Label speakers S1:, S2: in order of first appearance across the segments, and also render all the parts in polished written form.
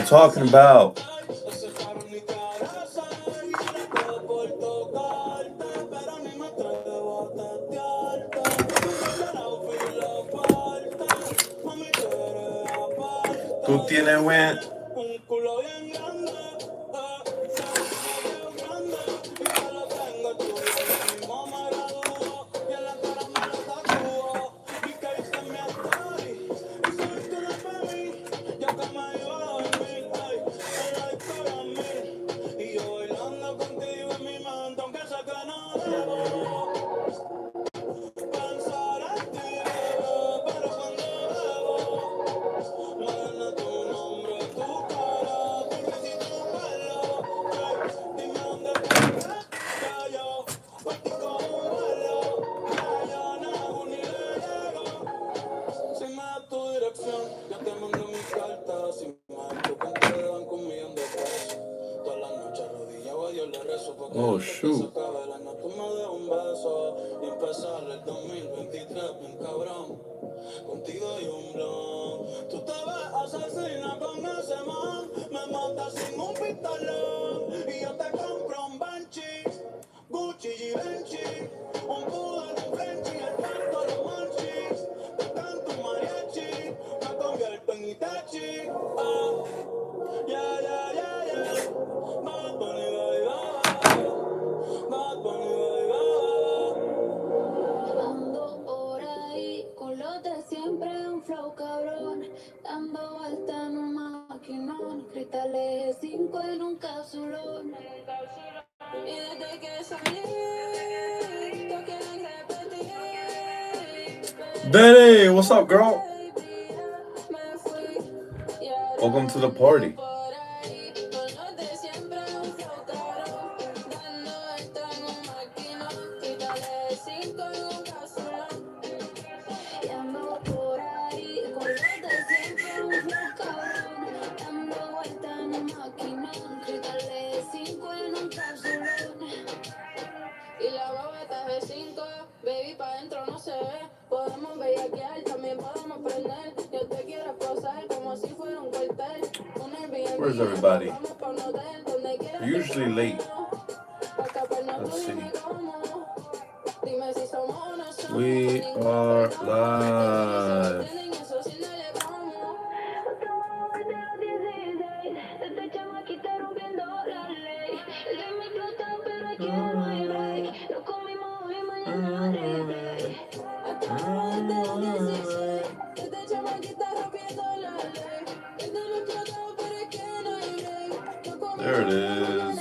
S1: talking about. Tú tienes buen. Oh, shoot. Danny, what's up, girl? Welcome to the party. Where's everybody? They're usually late. Let's see. We are live. There it is.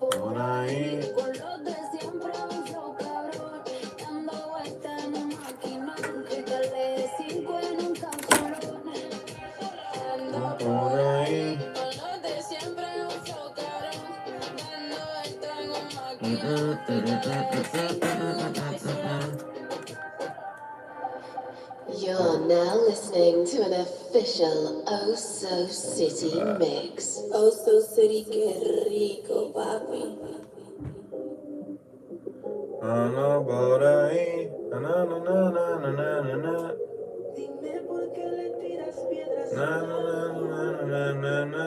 S1: Por ahí. Por ahí.
S2: You're now listening to an official Oh So City mix.
S3: Oh So City, qué rico, papi.
S1: Ando por ahí. Na, na, na, na, na, na, na, na.
S3: Dime por qué le tiras piedras.
S1: Na, na, na, na, na, na.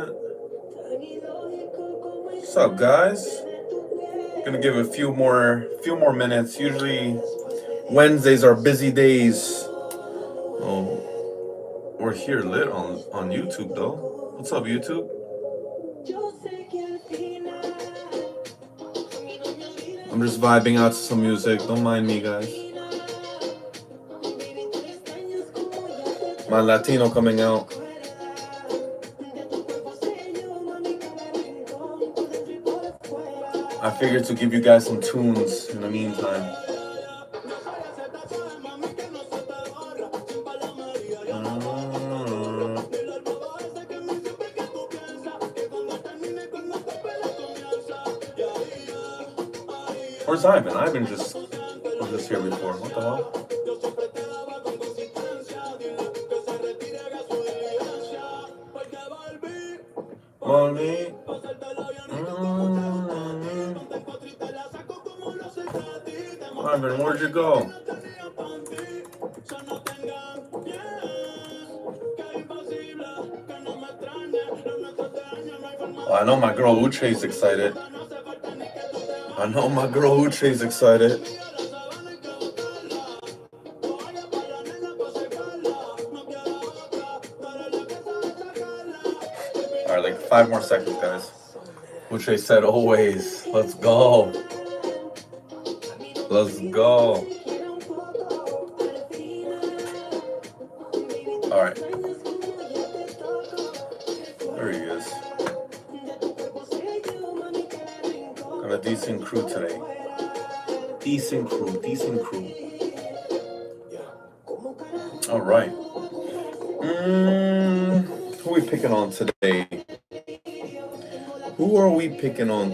S3: Tan ilógico como es.
S1: What's up, guys? Gonna give a few more minutes. Usually Wednesdays are busy days. Oh, we're here lit on YouTube though. What's up, YouTube? I'm just vibing out to some music. Don't mind me, guys. My Latino coming out. I figured to give you guys some tunes in the meantime. Where's Ivan? Ivan was just here before. What the hell? Molly. Ivan, where'd you go? I know my girl Uche's excited. I know my girl Uche's excited. Alright, like 5 more seconds, guys. Uche said always. Let's go. Let's go. Alright. There he is. Got a decent crew today. Decent crew. Alright. Who are we picking on today? Who are we picking on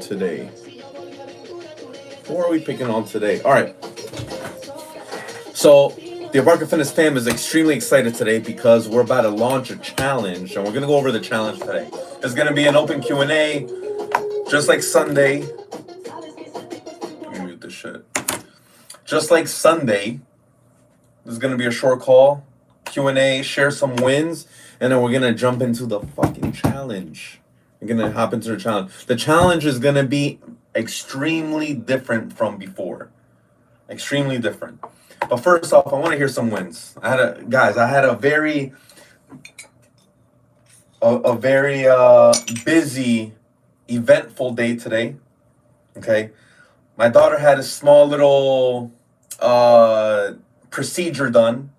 S1: today? Alright. So, the Abarca Fitness fam is extremely excited today because we're about to launch a challenge, and we're going to go over the challenge today. It's going to be an open Q&A, just like Sunday. Let me mute this shit. Just like Sunday, there's going to be a short call, Q&A, share some wins, and then we're going to jump into the fucking challenge. We're going to hop into the challenge. The challenge is going to be extremely different from before. Extremely different. But first off, I want to hear some wins. I had a very busy, eventful day today. Okay, my daughter had a small little procedure done,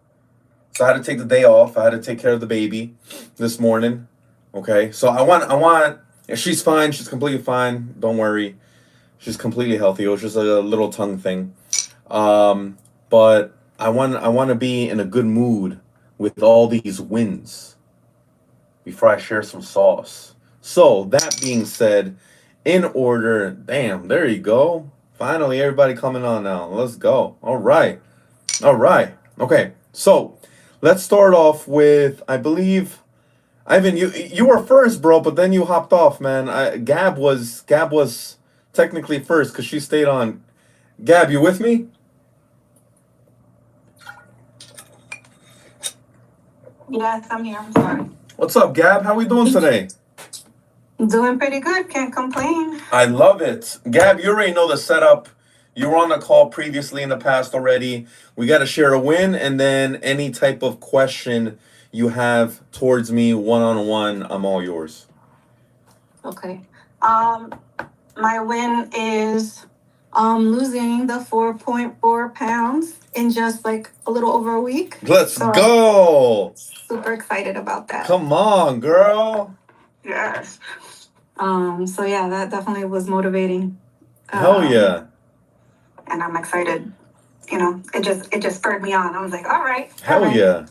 S1: so I had to take the day off. I had to take care of the baby this morning. Okay, so I want. She's fine. She's completely fine. Don't worry. She's completely healthy. It was just a little tongue thing. But I want to be in a good mood with all these wins before I share some sauce. So that being said, in order, damn, there you go. Finally, everybody coming on now. Let's go. All right. Okay. So let's start off with, I believe, Ivan, you were first, bro, but then you hopped off, man. Gab was technically first because she stayed on. Gab, you with me?
S4: Yes, I'm here. I'm sorry.
S1: What's up, Gab? How we doing today?
S4: Doing pretty good. Can't complain.
S1: I love it. Gab, you already know the setup. You were on the call previously in the past already. We got to share a win, and then any type of question you have towards me one-on-one, I'm all yours.
S4: Okay. My win is losing the 4.4 pounds in just like a little over a week.
S1: Let's go.
S4: Super excited about that.
S1: Come on, girl.
S4: Yes. So yeah, that definitely was motivating.
S1: Hell yeah.
S4: And I'm excited. You know, it just spurred me on. I was like, all right.
S1: Hell yeah.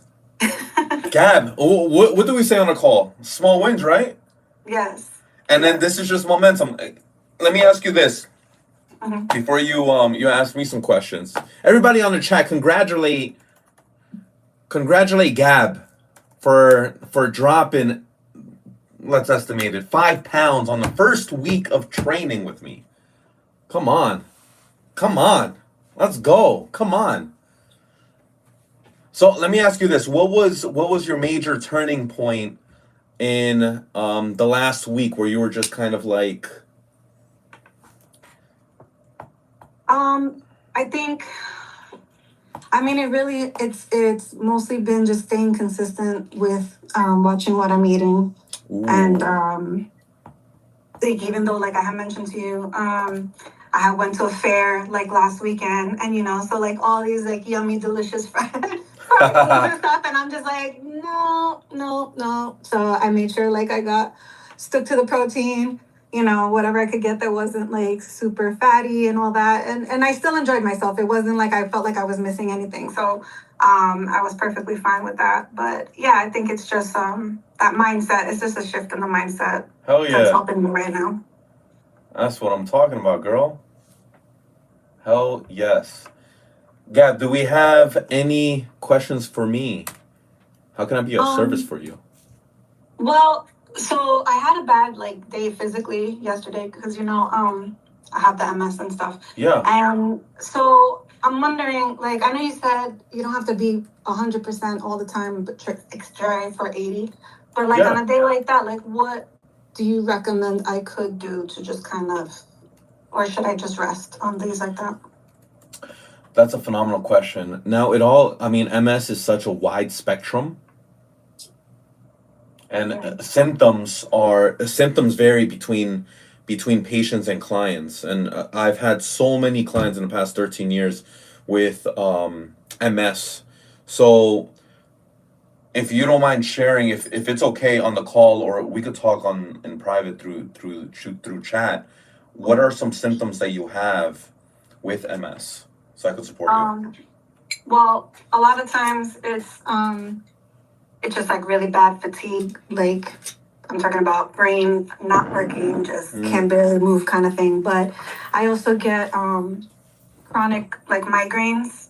S1: Gab, what do we say on the call? Small wins, right?
S4: Yes.
S1: And then this is just momentum. Let me ask you this.
S4: Mm-hmm.
S1: Before you ask me some questions. Everybody on the chat, congratulate Gab for dropping, let's estimate it, 5 pounds on the first week of training with me. Come on. Let's go. Come on. So let me ask you this. What was your major turning point in the last week where you were just kind of like...
S4: I think, it's mostly been just staying consistent with watching what I'm eating. Ooh. And like, even though, like I had mentioned to you, I went to a fair like last weekend, and so like all these like yummy, delicious foods and stuff, and I'm just like, no. So I made sure like I stuck to the protein. Whatever I could get that wasn't like super fatty and all that. And I still enjoyed myself. It wasn't like I felt like I was missing anything. So I was perfectly fine with that. But yeah, I think it's just that mindset. It's just a shift in the mindset.
S1: Hell yeah.
S4: That's helping me right now.
S1: That's what I'm talking about, girl. Hell yes. Gab, do we have any questions for me? How can I be of service for you?
S4: Well... So I had a bad like day physically yesterday because I have the MS and stuff.
S1: Yeah.
S4: And so I'm wondering, like, I know you said you don't have to be 100% all the time, but strive for 80. But like on a day like that, like what do you recommend I could do to just kind of, or should I just rest on days like that?
S1: That's a phenomenal question. Now, MS is such a wide spectrum, and symptoms vary between patients and clients. And I've had so many clients in the past 13 years with MS. So, if you don't mind sharing, if it's okay on the call, or we could talk in private through chat, what are some symptoms that you have with MS, so I could support you?
S4: Well, a lot of times it's just like really bad fatigue. Like I'm talking about brain not working, just can't barely move kind of thing. But I also get chronic like migraines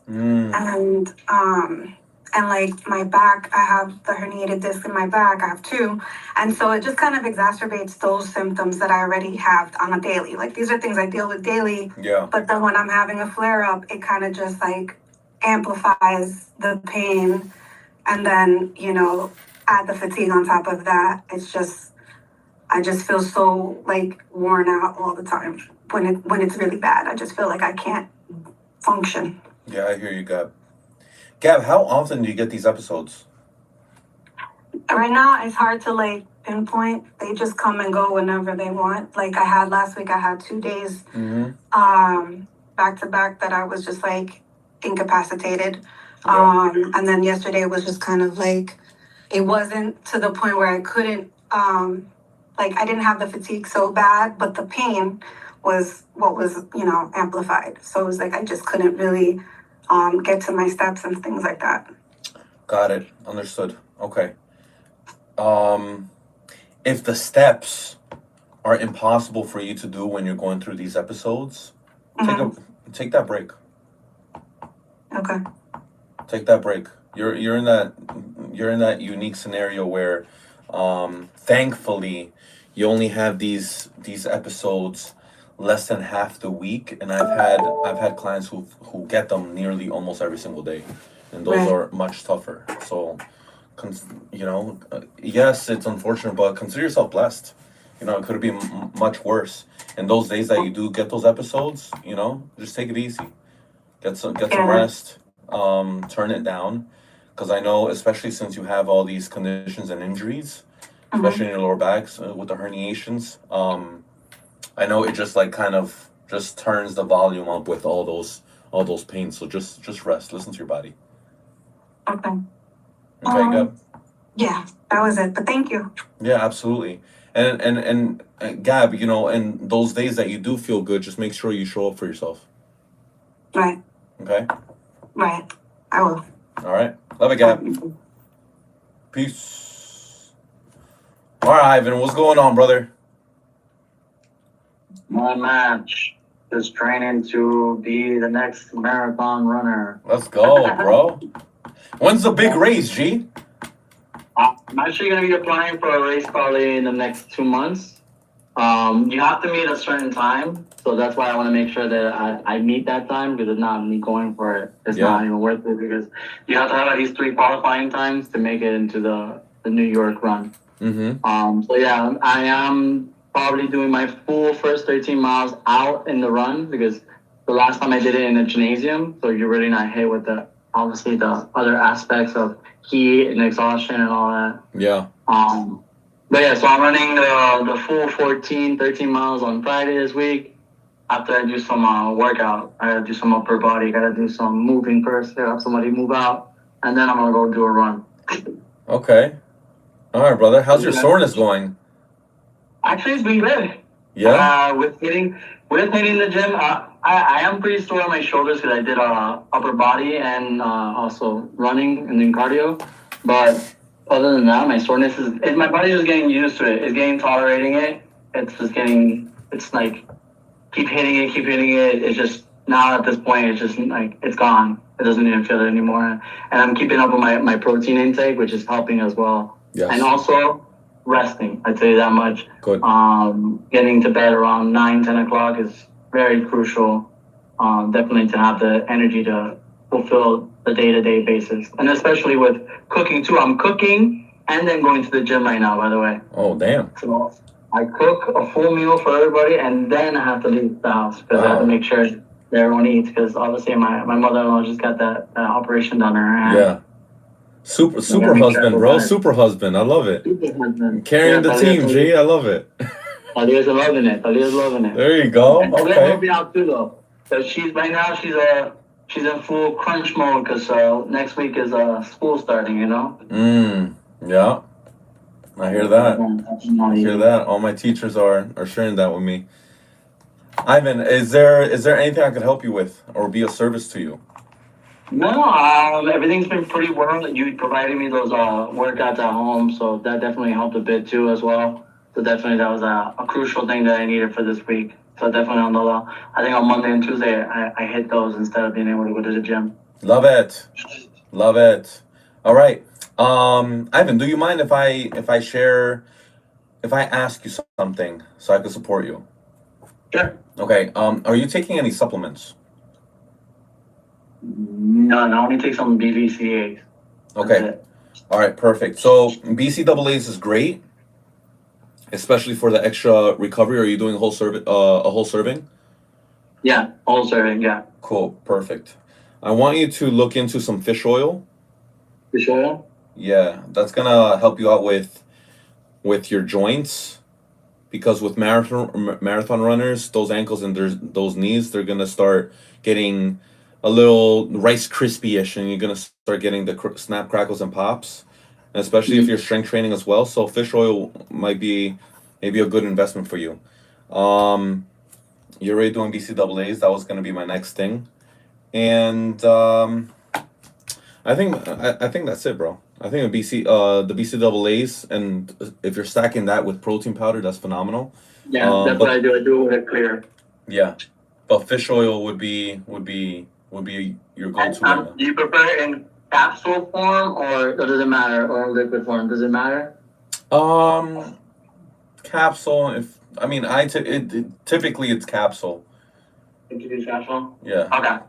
S4: and like my back, I have the herniated disc in my back. I have two. And so it just kind of exacerbates those symptoms that I already have on a daily. Like these are things I deal with daily.
S1: Yeah.
S4: But then when I'm having a flare up, it kind of just like amplifies the pain. And then, add the fatigue on top of that. I just feel so like worn out all the time when it's really bad. I just feel like I can't function.
S1: Yeah, I hear you, Gab. Gab, how often do you get these episodes?
S4: Right now, it's hard to like pinpoint. They just come and go whenever they want. Like last week, I had 2 days back to back that I was just like incapacitated. And then yesterday was just kind of like, it wasn't to the point where I couldn't, like I didn't have the fatigue so bad, but the pain was what was, amplified. So it was like, I just couldn't really get to my steps and things like that.
S1: Got it. Understood. Okay. If the steps are impossible for you to do when you're going through these episodes, take that break.
S4: Okay.
S1: Take that break. You're in that unique scenario where thankfully you only have these episodes less than half the week, and I've had clients who get them nearly almost every single day, and those are much tougher. So yes, it's unfortunate, but consider yourself blessed. It could be much worse. And those days that you do get those episodes, just take it easy. Get some rest. Turn it down, because I know, especially since you have all these conditions and injuries, especially in your lower backs with the herniations. I know it just like kind of just turns the volume up with all those pains. So just rest. Listen to your body.
S4: Okay.
S1: Okay, Gab.
S4: Yeah, that was it. But thank you.
S1: Yeah, absolutely. And Gab, and those days that you do feel good, just make sure you show up for yourself.
S4: Right.
S1: Okay.
S4: Right. I will.
S1: All right. Love it, Gab. Peace. All right, Ivan, what's going on, brother?
S5: My match is training to be the next marathon runner.
S1: Let's go, bro. When's the big race, G?
S5: I'm actually going to be applying for a race probably in the next 2 months. You have to meet a certain time, so that's why I want to make sure that I meet that time, because if not, me going for it, it's not even worth it, because you have to have at least 3 qualifying times to make it into the New York run. So yeah, I am probably doing my full first 13 miles out in the run, because the last time I did it in a gymnasium, so you're really not hit with the other aspects of heat and exhaustion and all that.
S1: Yeah.
S5: But yeah, so I'm running the full 13 miles on Friday this week. After I do some workout, I gotta do some upper body, gotta do some moving first, have somebody move out, and then I'm gonna go do a run.
S1: Okay. All right, brother. How's your soreness going?
S5: Actually, it's been good.
S1: Yeah.
S5: With hitting the gym, I am pretty sore on my shoulders because I did upper body and also running and doing cardio. But other than that, my soreness my body's just getting used to it. It's getting tolerating it. It's like keep hitting it. It's just now at this point, it's just like it's gone. It doesn't even feel it anymore. And I'm keeping up with my protein intake, which is helping as well.
S1: Yes.
S5: And also resting. I'd say that much.
S1: Good.
S5: Getting to bed around 9-10 o'clock is very crucial. Definitely to have the energy to fulfill the day-to-day basis, and especially with cooking too. I'm cooking and then going to the gym right now, by the way.
S1: Oh, damn.
S5: So I cook a full meal for everybody, and then I have to leave the house because I have to
S1: Wow.
S5: make sure that everyone eats. Because obviously, my mother-in-law just got that operation done on her hand.
S1: Yeah. Super
S5: So I gotta make sure
S1: husband,
S5: I
S1: bro.
S5: provide.
S1: Super husband. I love it.
S5: Super husband.
S1: Carrying the team, G. I love it.
S5: Talia's loving it. Talia's loving it.
S1: There you go.
S5: And Talia helped
S1: Okay.
S5: me out too, though. So she's right now. She's in full crunch mode because next week is school starting. You know.
S1: Yeah. I hear that. I hear that. All my teachers are sharing that with me. Ivan, is there anything I could help you with or be of service to you?
S5: No, everything's been pretty well. You provided me those workouts at home, so that definitely helped a bit too as well. So definitely that was a crucial thing that I needed for this week. So definitely on the law. I think on Monday and Tuesday I hit those instead of being able to go to the gym.
S1: Love it. Love it. All right. Ivan, do you mind if I ask you something so I can support you?
S5: Sure.
S1: Okay. Are you taking any supplements?
S5: No, I only take some BVCAs.
S1: Okay. All right, perfect. So BCAAs is great, especially for the extra recovery. Are you doing a whole serving?
S5: Yeah, whole serving. Yeah.
S1: Cool, perfect. I want you to look into some fish oil.
S5: Fish oil.
S1: Yeah, that's gonna help you out with your joints, because with marathon runners, those ankles and those knees, they're gonna start getting a little Rice Krispie-ish, and you're gonna start getting the snap, crackles, and pops, and especially if you're strength training as well. So fish oil might be maybe a good investment for you. You're already doing BCAAs. That was gonna be my next thing, and I think that's it, bro. I think the BCAAs, and if you're stacking that with protein powder, that's phenomenal.
S5: Yeah, that's what I do. I do it with it clear.
S1: Yeah, but fish oil would be your go-to.
S5: Do you prefer it in capsule form or does it matter, or liquid form? Does it matter?
S1: Capsule. Typically it's capsule.
S5: Capsule.
S1: Yeah.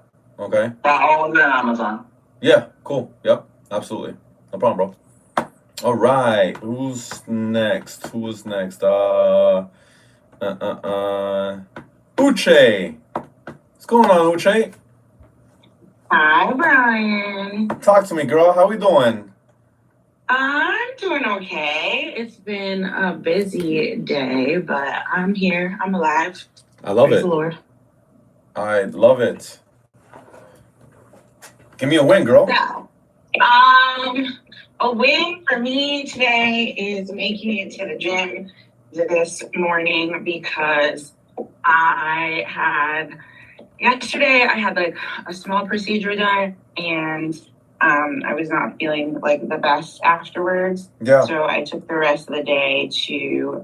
S1: Okay.
S5: I'll order it on Amazon.
S1: Yeah. Cool. Yep. Absolutely. No problem, bro. All right. Who's next? Uche. What's going on, Uche?
S6: Hi, Brian.
S1: Talk to me, girl. How we doing?
S6: I'm doing okay. It's been a busy day, but I'm here. I'm alive.
S1: I love
S6: Praise
S1: it.
S6: the Lord.
S1: I love it. Give me a win, girl.
S6: So, a win for me today is making it to the gym this morning because yesterday I had like a small procedure done and I was not feeling like the best afterwards.
S1: Yeah.
S6: So I took the rest of the day to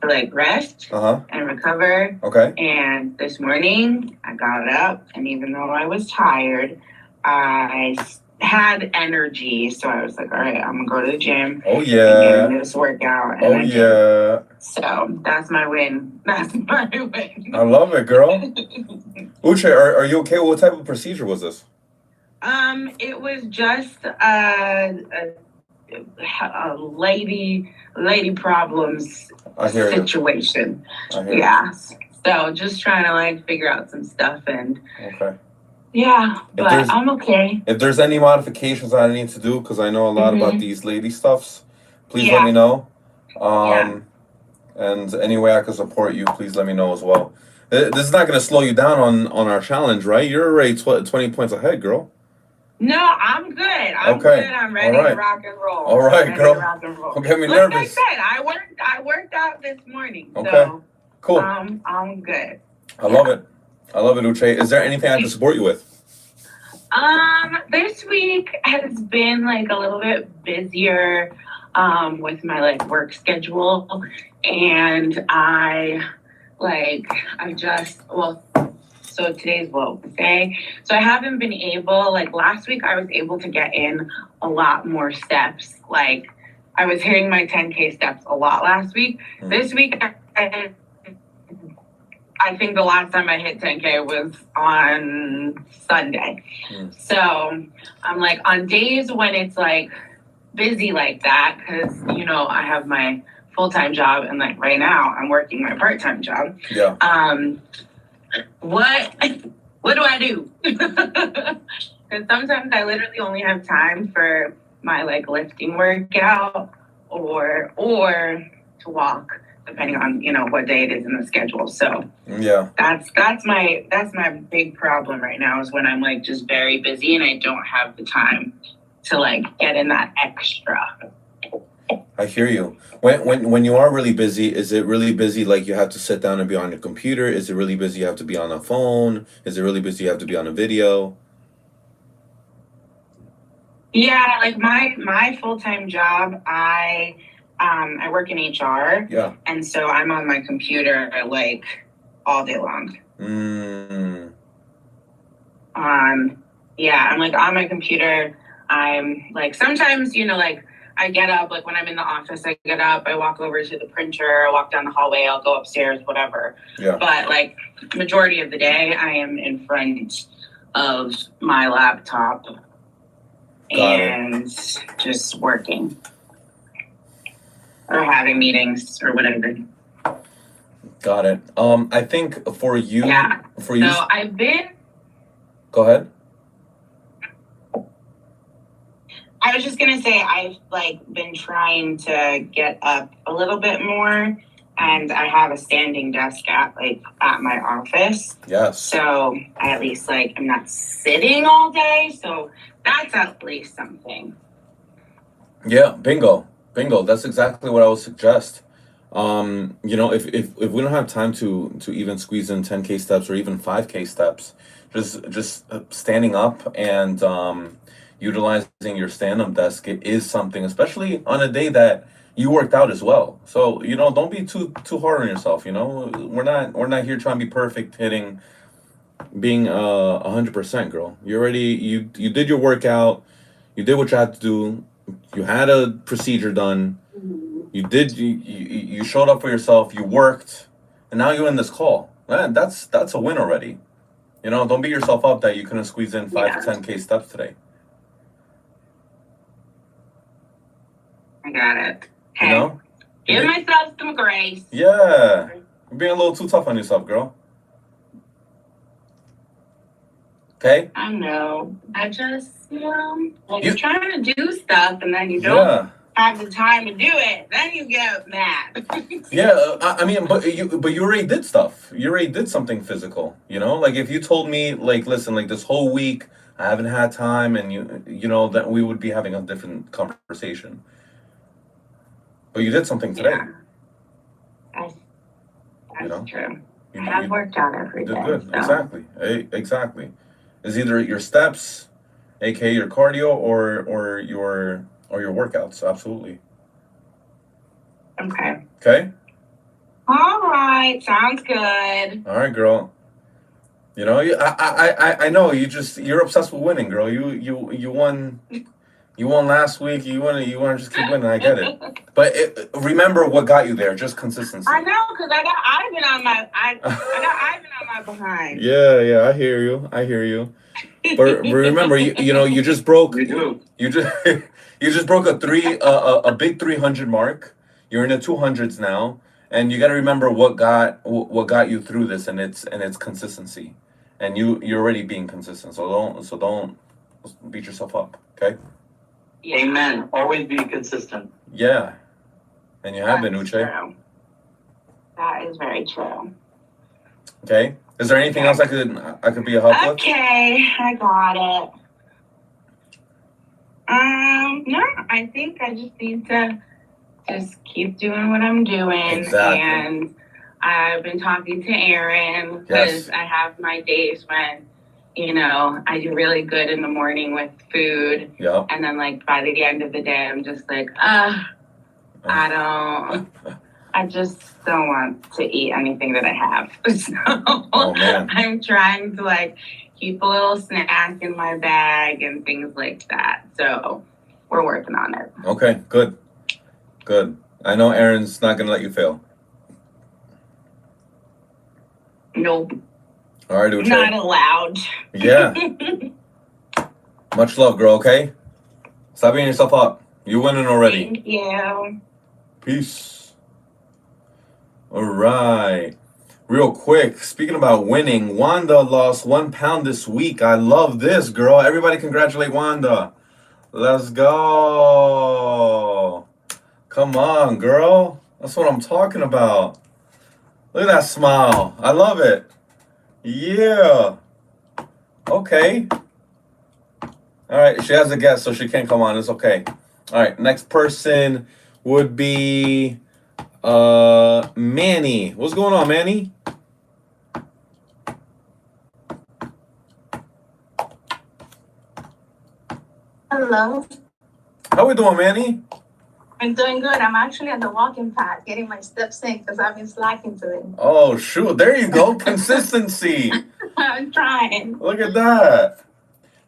S6: like rest and recover.
S1: Okay.
S6: And this morning I got up, and even though I was tired, I had energy. So I was like, all right, I'm gonna go to the gym.
S1: Oh
S6: And
S1: yeah.
S6: get this workout. And
S1: Oh
S6: I did.
S1: yeah.
S6: So that's my win. That's my win.
S1: I love it, girl. Uche, are you okay? What type of procedure was this?
S6: It was just a lady problems
S1: I hear you.
S6: situation.
S1: I hear you.
S6: Yeah. So just trying to like figure out some stuff, and
S1: Okay.
S6: yeah, but
S1: there's-
S6: I'm okay.
S1: If there's any modifications I need to do, because I know a lot about these lady stuffs, please
S6: Yeah.
S1: let me know.
S6: Yeah.
S1: And any way I can support you, please let me know as well. This is not going to slow you down on our challenge, right? You're already 20 points ahead, girl.
S6: No, I'm good. I'm
S1: Okay.
S6: good. I'm ready
S1: All right.
S6: to rock and roll.
S1: All right,
S6: Ready to
S1: girl.
S6: rock and roll.
S1: Don't get me
S6: Like
S1: nervous.
S6: I said, I worked out this morning.
S1: Okay.
S6: So
S1: Cool.
S6: I'm good.
S1: I love it. I love it, Uche. Is there anything I can support you with?
S6: This week has been like a little bit busier with my like work schedule, and so today's Wednesday. So I haven't been able, like last week I was able to get in a lot more steps. Like I was hitting my 10K steps a lot last week. This week I think the last time I hit 10K was on Sunday. So I'm like, on days when it's like busy like that, because I have my full-time job, and like right now I'm working my part-time job.
S1: Yeah.
S6: What do I do? Because sometimes I literally only have time for my like lifting workout or to walk, depending on what day it is in the schedule. So
S1: Yeah.
S6: that's my big problem right now, is when I'm like just very busy and I don't have the time to like get in that extra.
S1: I hear you. When you are really busy, is it really busy like you have to sit down and be on your computer? Is it really busy you have to be on a phone? Is it really busy you have to be on a video?
S6: Yeah, like my full-time job, I work in HR,
S1: Yeah.
S6: and so I'm on my computer like all day long. Yeah, I'm like on my computer. I'm like sometimes like I get up, like when I'm in the office, I get up, I walk over to the printer, I walk down the hallway, I'll go upstairs, whatever.
S1: Yeah.
S6: But like majority of the day, I am in front of my laptop and just working or having meetings or whatever.
S1: Got it. I think for you,
S6: Yeah.
S1: for you.
S6: So I've been.
S1: Go ahead.
S6: I was just gonna say I've like been trying to get up a little bit more, and I have a standing desk at my office.
S1: Yes.
S6: So I at least I'm not sitting all day. So that's at least something.
S1: Yeah, bingo. That's exactly what I would suggest. If we don't have time to even squeeze in 10K steps or even 5K steps, just standing up and utilizing your stand-up desk is something, especially on a day that you worked out as well. So don't be too hard on yourself. We're not here trying to be perfect, being 100%, girl. You did your workout, you did what you had to do, you had a procedure done, you showed up for yourself, you worked, and now you're in this call. Man, that's a win already. Don't beat yourself up that you couldn't squeeze in 5 to 10K steps today.
S6: I got it. Hey, give myself some grace.
S1: Yeah, you're being a little too tough on yourself, girl. Okay.
S6: I know. I just you're trying to do stuff and then you don't have the time to do it. Then you get mad.
S1: Yeah, I mean, but you already did stuff. You already did something physical. Like if you told me, like, listen, like this whole week I haven't had time, and that we would be having a different conversation. But you did something today.
S6: Yeah. That's true. I have worked out every day.
S1: You did good.
S6: So.
S1: Exactly. It's either your steps, aka your cardio, or your workouts. Absolutely.
S6: Okay.
S1: Okay.
S6: All right. Sounds good.
S1: All right, girl. I know you're obsessed with winning, girl. You won. You won last week. You want to just keep winning. I get it. But remember what got you there. Just consistency.
S6: I know, because I got Ivan on my behind.
S1: Yeah. I hear you. But remember, you just broke.
S5: You do.
S1: You just broke a big 300 mark. You're in the 200s now, and you got to remember what got you through this, and it's consistency, and you're already being consistent. So don't beat yourself up. Okay.
S6: Yeah.
S5: Amen. Always be consistent.
S1: Yeah. And you have been, Uche.
S6: True. That is very true.
S1: Okay. Is there anything else I could be a help with?
S6: Okay, I got it. No, I think I just need to just keep doing what I'm doing.
S1: Exactly.
S6: And I've been talking to Aaron because I have my days when I do really good in the morning with food.
S1: Yeah.
S6: And then by the end of the day, I'm just like, I just don't want to eat anything that I have. So I'm trying to keep a little snack in my bag and things like that. So we're working on it.
S1: Okay, good. I know Aaron's not going to let you fail.
S6: Nope.
S1: All right, Uche.
S6: Not allowed.
S1: Yeah. Much love, girl, okay? Stop beating yourself up. You're winning already.
S6: Thank you.
S1: Peace. All right. Real quick, speaking about winning, Wanda lost 1 pound this week. I love this, girl. Everybody congratulate Wanda. Let's go. Come on, girl. That's what I'm talking about. Look at that smile. I love it. Yeah. Okay. All right. She has a guest, so she can't come on. It's okay. All right. Next person would be Manny. What's going on, Manny?
S7: Hello.
S1: How we doing, Manny?
S7: I'm doing good. I'm actually on the walking path, getting my steps in because I've been slacking today.
S1: Oh, shoot. There you go. Consistency.
S7: I'm trying.
S1: Look at that.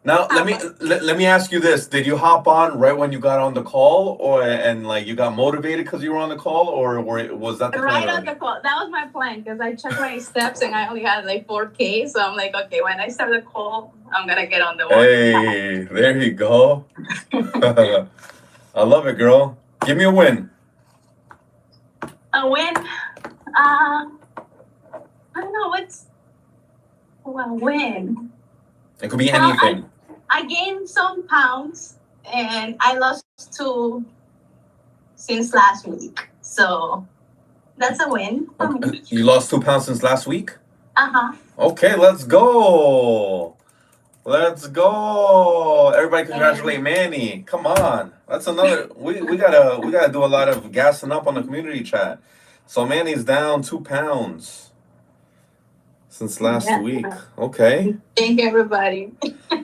S1: Now, let me ask you this. Did you hop on right when you got on the call and like you got motivated because you were on the call or was that the
S7: Right
S1: plan?
S7: on the call. That was my plan because I checked my steps and I only had like 4K. So I'm like, okay, when I start the call, I'm going to get on the walking
S1: Hey, there you go. I love it, girl. Give me a win.
S7: path. A win. I don't know what's a win.
S1: It could be
S7: Well,
S1: anything.
S7: I gained some pounds and I lost 2 since last week. So that's a win for me.
S1: Okay. You lost 2 pounds since last week?
S7: Uh-huh.
S1: Okay, let's go. Let's go. Everybody congratulate Manny. Come on. That's another we gotta do a lot of gassing up on the community chat. So Manny's down 2 pounds since last
S7: Yeah.
S1: week. Okay.
S7: Thank you, everybody.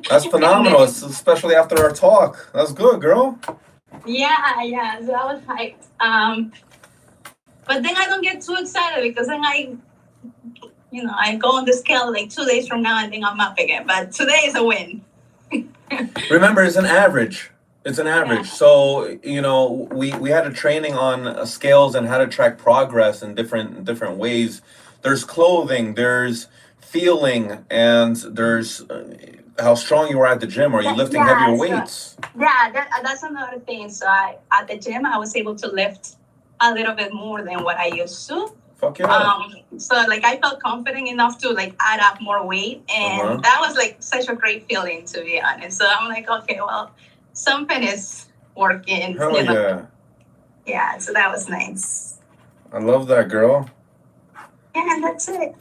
S1: That's phenomenal, especially after our talk. That's good, girl.
S7: Yeah, so I was hyped. But then I don't get too excited because then I go on the scale like 2 days from now and then I'm up again. But today is a win.
S1: Remember, it's an average. It's an average.
S7: Yeah.
S1: So, we had a training on scales and how to track progress in different ways. There's clothing, there's feeling, and there's how strong you are at the gym. Are you lifting
S7: Yeah,
S1: heavier
S7: so-
S1: weights?
S7: Yeah, that's another thing. So at the gym, I was able to lift a little bit more than what I used to.
S1: Fuck yeah.
S7: So like I felt confident enough to like add up more weight, and
S1: Uh-huh.
S7: that was like such a great feeling, to be honest. So I'm like, okay, well, something is working.
S1: Hell
S7: you know?
S1: yeah.
S7: Yeah, so that was nice.
S1: I love that, girl.
S7: Yeah, and that's it.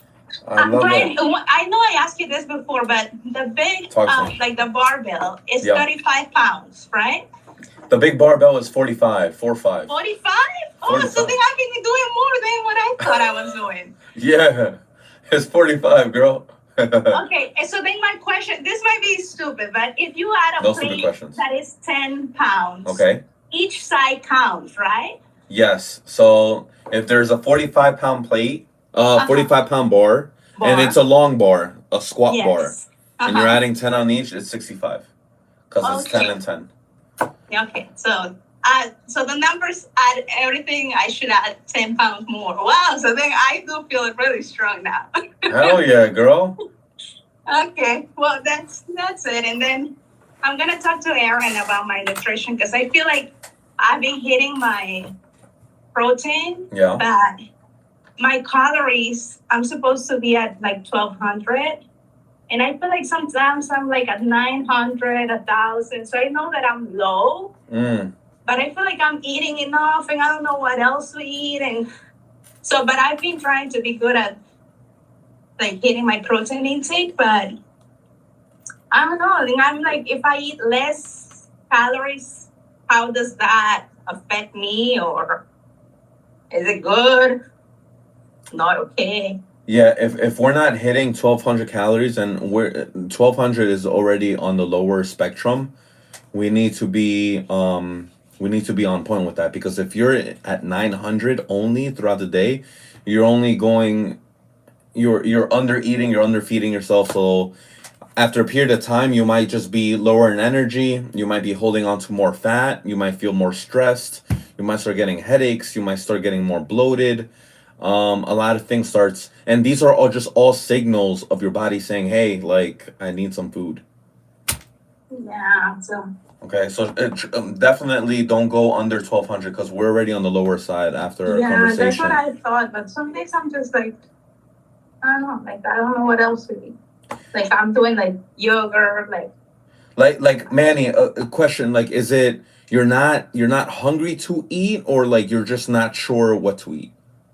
S1: I love
S7: Brian,
S1: that.
S7: I know I asked you this before, but the big,
S1: Talk to me.
S7: like the barbell is
S1: Yeah.
S7: 35 pounds, right?
S1: The big barbell is 45, 45.
S7: 45? Oh, so
S1: 45.
S7: then I've been doing more than what I thought I was doing.
S1: Yeah, it's 45, girl.
S7: Okay, and so then my question, this might be stupid, but if you add a
S1: No stupid
S7: plate
S1: questions.
S7: that is 10 pounds,
S1: Okay.
S7: each side counts, right?
S1: Yes. So if there's a 45-pound plate, 45-pound bar, and it's a long bar, a squat bar,
S7: Yes.
S1: and you're adding 10 on each, it's 65. Because it's 10
S7: Okay.
S1: and 10.
S7: Okay, so the numbers add everything. I should add 10 pounds more. Wow, so then I do feel really strong now.
S1: Hell yeah, girl.
S7: Okay, well that's it. And then I'm gonna talk to Aaron about my nutrition because I feel like I've been hitting my protein,
S1: Yeah.
S7: but my calories I'm supposed to be at like 1,200, and I feel like sometimes I'm like at 900, 1,000. So I know that I'm low,
S1: Mm.
S7: but I feel like I'm eating enough, and I don't know what else to eat, and so. But I've been trying to be good at like hitting my protein intake, but I don't know. I think I'm like, if I eat less calories, how does that affect me, or is it good? Not okay.
S1: Yeah, if we're not hitting 1,200 calories and 1,200 is already on the lower spectrum, we need to be on point with that, because if you're at 900 only throughout the day, you're under eating, you're under feeding yourself. So after a period of time, you might just be lower in energy, you might be holding on to more fat, you might feel more stressed, you might start getting headaches, you might start getting more bloated. A lot of things starts, and these are all signals of your body saying, hey, like, I need some food.
S7: Yeah. So
S1: Okay, so definitely don't go under 1200 because we're already on the lower side after our
S7: Yeah,
S1: conversation.
S7: that's what I thought. But some days I'm just like, I don't know. Like, I don't know what else to eat. Like, I'm doing like yogurt,
S1: Like Manny, a question, like, is it you're not hungry to eat, or like you're just not sure what to eat?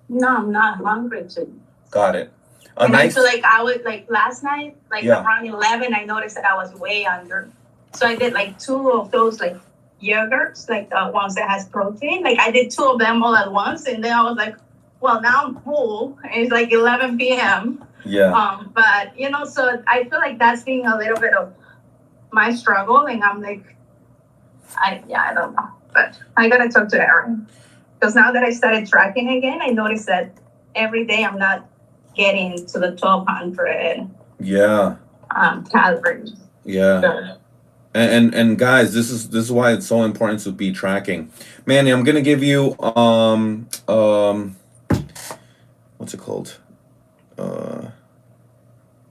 S7: no, I'm not hungry to.
S1: Got it. A
S7: And I
S1: nice
S7: feel like I would, like last night, like
S1: Yeah.
S7: around 11, I noticed that I was way under. So I did like 2 of those like yogurts, like the ones that has protein. Like I did 2 of them all at once. And then I was like, well, now I'm full. And it's like 11 p.m.
S1: Yeah.
S7: But you know, so I feel like that's being a little bit of my struggle. And I'm like, I don't know. But I gotta talk to Aaron. Because now that I started tracking again, I noticed that every day I'm not getting to the 1200
S1: Yeah.
S7: calories.
S1: Yeah.
S7: So,
S1: And guys, this is why it's so important to be tracking. Manny, I'm gonna give you what's it called?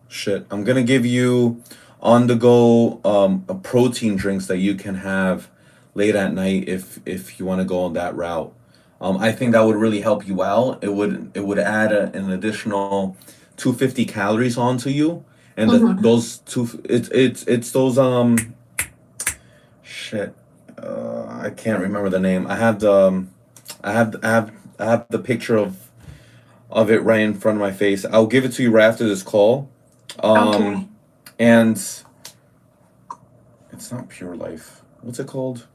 S1: Shit. I'm gonna give you on the go protein drinks that you can have late at night if you want to go on that route. I think that would really help you out. It would add an additional 250 calories onto you, and
S7: Mhm.
S1: those two it's those shit. I can't remember the name. I have the picture of it right in front of my face. I'll give it to you right after this call.
S7: Okay.
S1: And it's not Pure Life. What's it called?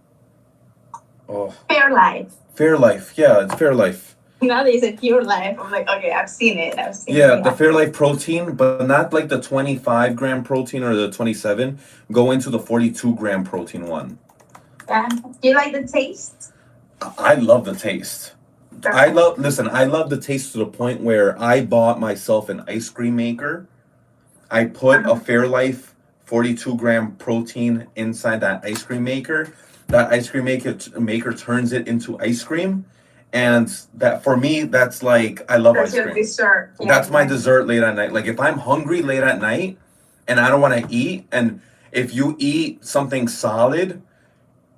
S1: Oh,
S7: Fair life.
S1: Fairlife. Yeah, it's Fairlife.
S7: Now they said pure life. I'm like, okay, I've seen it.
S1: Yeah, the Fairlife protein, but not like the 25-gram protein or the 27. Go into the 42-gram protein one.
S7: Yeah. Do you like the taste?
S1: I love the taste. I love the taste to the point where I bought myself an ice cream maker. I put a Fairlife 42-gram protein inside that ice cream maker. That ice cream maker turns it into ice cream, and that for me, that's like I love
S7: That's
S1: ice
S7: your
S1: cream.
S7: dessert. Yeah.
S1: That's my dessert late at night. Like if I'm hungry late at night and I don't want to eat, and if you eat something solid,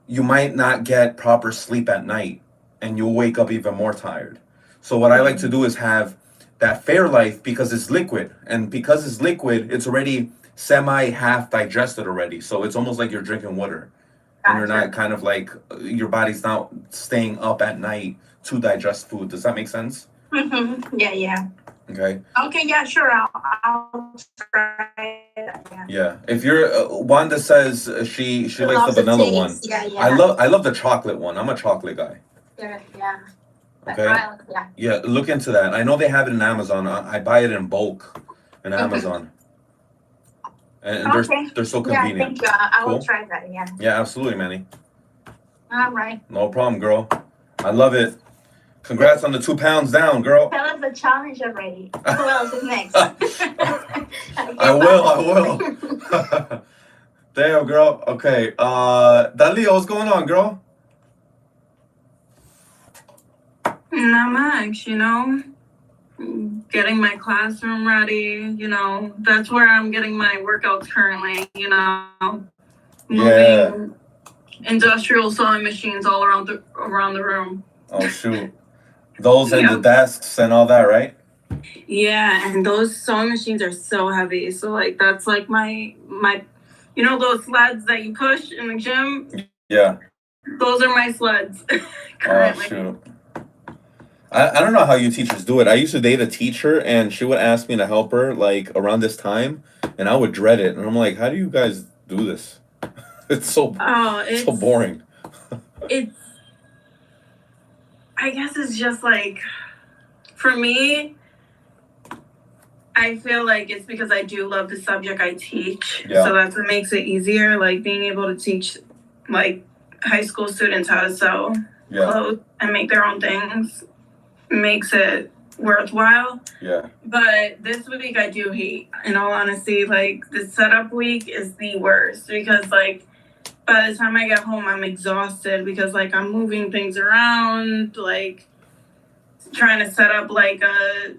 S1: you might not get proper sleep at night and you'll wake up even more tired. So what I like to do is have that Fairlife because it's liquid, and because it's liquid, it's already semi half digested already. So it's almost like you're drinking water. And you're not kind of like your body's not staying up at night to digest food. Does that make sense?
S7: Mm-hmm. Yeah.
S1: Okay.
S7: Okay, yeah, sure. I'll try that. Yeah.
S1: Yeah. If you're Wanda says she likes the
S7: Loves
S1: vanilla
S7: taste.
S1: one.
S7: Yeah.
S1: I love the chocolate one. I'm a chocolate guy.
S7: Yeah.
S1: Okay.
S7: Yeah.
S1: Yeah, look into that. I know they have it in Amazon. I buy it in bulk in Amazon. And
S7: Okay.
S1: they're so
S7: Yeah,
S1: convenient.
S7: thank you. I will
S1: Cool.
S7: try that. Yeah.
S1: Yeah, absolutely, Manny.
S7: All right.
S1: No problem, girl. I love it. Congrats on the 2 pounds down, girl.
S7: Tell us the challenge already. Who else is next?
S1: I will. Damn, girl. Okay. Dalia, what's going on, girl?
S8: Not much, getting my classroom ready, that's where I'm getting my workouts currently,
S1: Yeah.
S8: moving industrial sewing machines all around the room.
S1: Oh shoot. Those and
S8: Yeah.
S1: the desks and all that, right?
S8: Yeah, and those sewing machines are so heavy. So like that's like my those sleds that you push in the gym?
S1: Yeah.
S8: Those are my sleds
S1: Oh
S8: currently.
S1: shoot. I don't know how you teachers do it. I used to date a teacher and she would ask me to help her like around this time and I would dread it. And I'm like, how do you guys do this? It's so boring.
S8: I guess it's just like, for me, I feel like it's because I do love the subject I teach.
S1: Yeah.
S8: So that's what makes it easier. Like being able to teach like high school students how to sew clothes and make their own things makes it worthwhile.
S1: Yeah.
S8: But this week I do hate, in all honesty, like the setup week is the worst because like by the time I get home I'm exhausted because like I'm moving things around, like trying to set up like a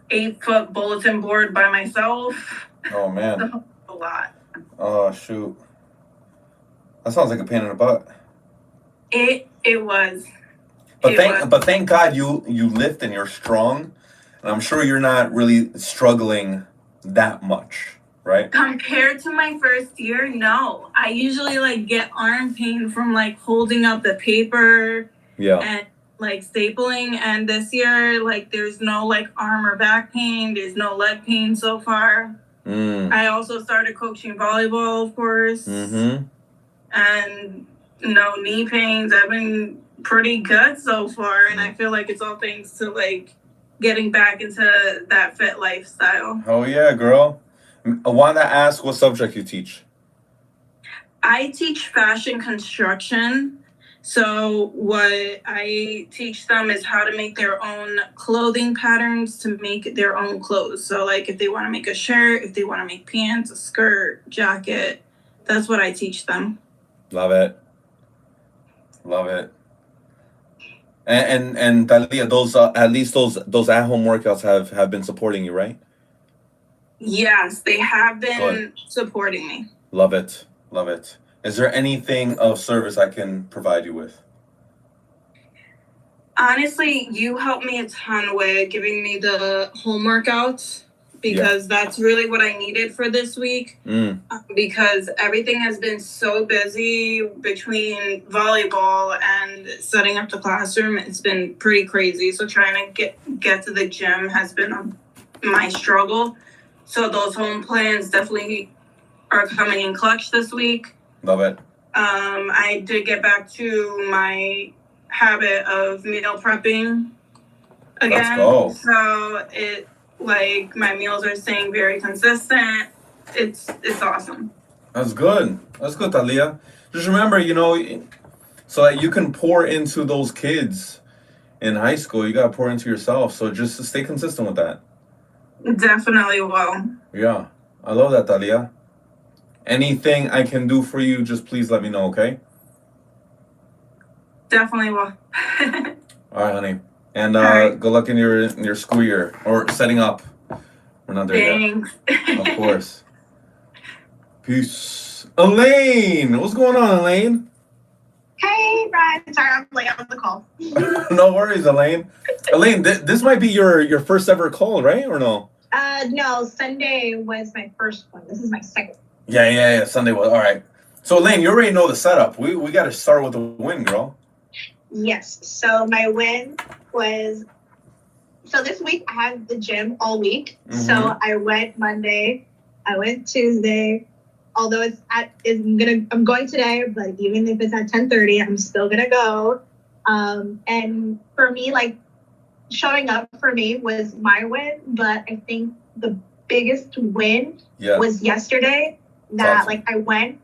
S8: 8-foot bulletin board by myself.
S1: Oh man.
S8: A lot.
S1: Oh shoot. That sounds like a pain in the butt.
S8: It was.
S1: But
S8: It
S1: thank
S8: was.
S1: but thank God you lift and you're strong, and I'm sure you're not really struggling that much, right?
S8: Compared to my first year, no. I usually like get arm pain from like holding up the paper
S1: Yeah.
S8: and like stapling. And this year, like there's no like arm or back pain. There's no leg pain so far. I also started coaching volleyball, of course,
S1: Mm-hmm.
S8: and no knee pains. I've been pretty good so far, and I feel like it's all thanks to like getting back into that fit lifestyle.
S1: Oh yeah, girl. I wanted to ask what subject you teach.
S8: I teach fashion construction. So what I teach them is how to make their own clothing patterns to make their own clothes. So like if they want to make a shirt, if they want to make pants, a skirt, jacket, that's what I teach them.
S1: Love it. Love it. And Talia, those at least those at-home workouts have been supporting you, right?
S8: Yes, they have been
S1: Good.
S8: supporting me.
S1: Love it. Love it. Is there anything of service I can provide you with?
S8: Honestly, you helped me a ton with giving me the home workouts because that's really what I needed for this week. Because everything has been so busy between volleyball and setting up the classroom. It's been pretty crazy. So trying to get to the gym has been my struggle. So those home plans definitely are coming in clutch this week.
S1: Love it.
S8: I did get back to my habit of meal prepping again.
S1: Let's go.
S8: So it like my meals are staying very consistent. It's awesome.
S1: That's good. That's good, Talia. Just remember, so that you can pour into those kids in high school, you gotta pour into yourself. So just stay consistent with that.
S8: Definitely will.
S1: Yeah. I love that, Talia. Anything I can do for you, just please let me know, okay?
S8: Definitely will.
S1: All right, honey. And
S8: All right.
S1: good luck in your school year or setting up. We're not there yet.
S8: Thanks.
S1: Of course. Peace. Elaine! What's going on, Elaine?
S7: Hey, Brian. Sorry, I'm late on the call.
S1: No worries, Elaine. Elaine, this might be your first ever call, right? Or no?
S7: No, Sunday was my first one. This is my second.
S1: Yeah. Sunday was all right. So Elaine, you already know the setup. We got to start with the win, girl.
S7: Yes. So my win was, so this week I had the gym all week. So I went Monday, I went Tuesday. Although I'm going today, but even if it's at 10:30, I'm still gonna go. And for me, like showing up for me was my win, but I think the biggest win was yesterday. That
S1: Awesome.
S7: like I went,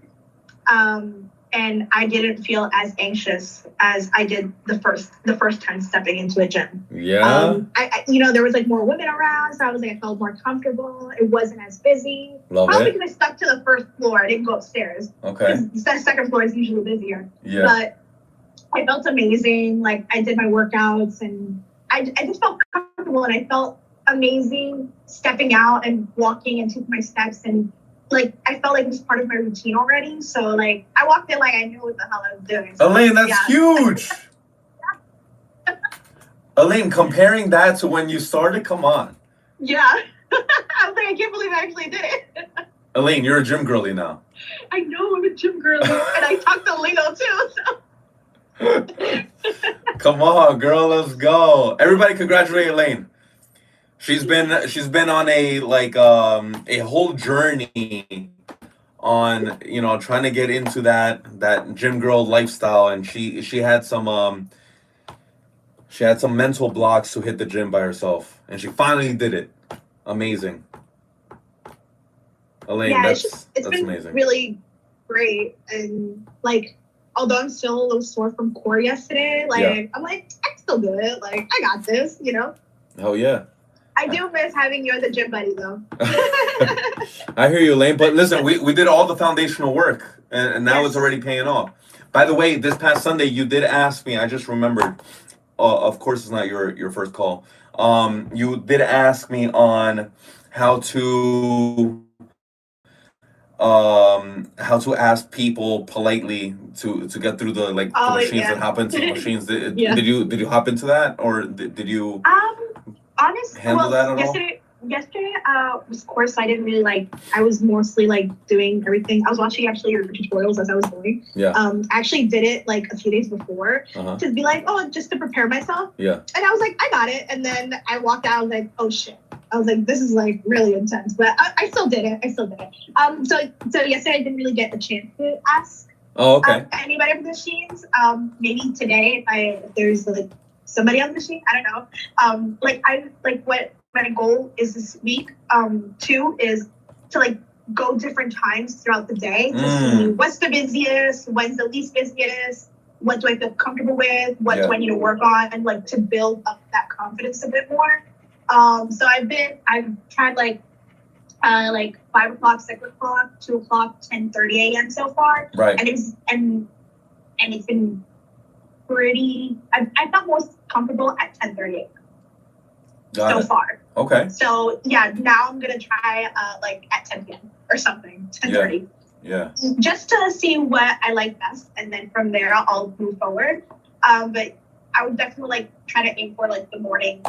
S7: and I didn't feel as anxious as I did the first time stepping into a gym.
S1: Yeah.
S7: I there was like more women around, so I was like I felt more comfortable. It wasn't as busy.
S1: Love
S7: Probably
S1: it.
S7: because I stuck to the first floor. I didn't go upstairs.
S1: Okay.
S7: Because the second floor is usually busier.
S1: Yeah.
S7: But I felt amazing. Like I did my workouts and I just felt comfortable and I felt amazing stepping out and walking and taking my steps and like I felt like it was part of my routine already. So like I walked in like I knew what the hell I was doing. So,
S1: Elaine, that's huge. Elaine, comparing that to when you started, come on.
S7: Yeah. I was like, I can't believe I actually did it.
S1: Elaine, you're a gym girly now.
S7: I know I'm a gym girl and I talk the lingo too. So.
S1: Come on, girl, let's go. Everybody congratulate Elaine. She's been on a whole journey on, trying to get into that gym girl lifestyle, and she had some mental blocks to hit the gym by herself, and she finally did it. Amazing. Elaine,
S7: Yeah,
S1: that's
S7: it's been
S1: amazing.
S7: really great. And like, although I'm still a little sore from core yesterday, like I'm like, I still do it. Like, I got this,
S1: Hell yeah.
S7: I do miss having you as a gym buddy though.
S1: I hear you, Elaine. But listen, we did all the foundational work, and now it's already paying off. By the way, this past Sunday, you did ask me. I just remembered. Of course, it's not your first call. You did ask me on how to how to ask people politely to get through the like the
S7: Oh,
S1: machines
S7: yeah.
S1: and hop into the machines.
S7: Yeah.
S1: Did you hop into that, or did you
S7: Honestly,
S1: handle that at all?
S7: yesterday, was course I didn't really like. I was mostly like doing everything. I was watching actually your tutorials as I was going.
S1: Yeah.
S7: I actually did it like a few days before
S1: Uh-huh.
S7: to be like, oh, just to prepare myself.
S1: Yeah.
S7: And I was like, I got it. And then I walked out. I was like, oh shit. I was like, this is like really intense, but I still did it. So yesterday I didn't really get a chance to ask
S1: Oh, okay.
S7: anybody on the machines. Maybe today if there's like somebody on the machine, I don't know. What my goal is this week, too, is to like go different times throughout the day to see what's the busiest, when's the least busiest, what do I feel comfortable with, what do I need to work on, and like to build up that confidence a bit more. So I've tried like 5 o'clock, 6 o'clock, 2 o'clock, 10:30 a.m. so far.
S1: Right.
S7: And it's been pretty. I felt most comfortable at 10:30 a.m.
S1: Got
S7: so
S1: it.
S7: far.
S1: Okay.
S7: So yeah, now I'm gonna try like at 10 p.m. or something, 10:30.
S1: Yeah.
S7: Just to see what I like best, and then from there I'll move forward. But I would definitely like try to aim for like the morning.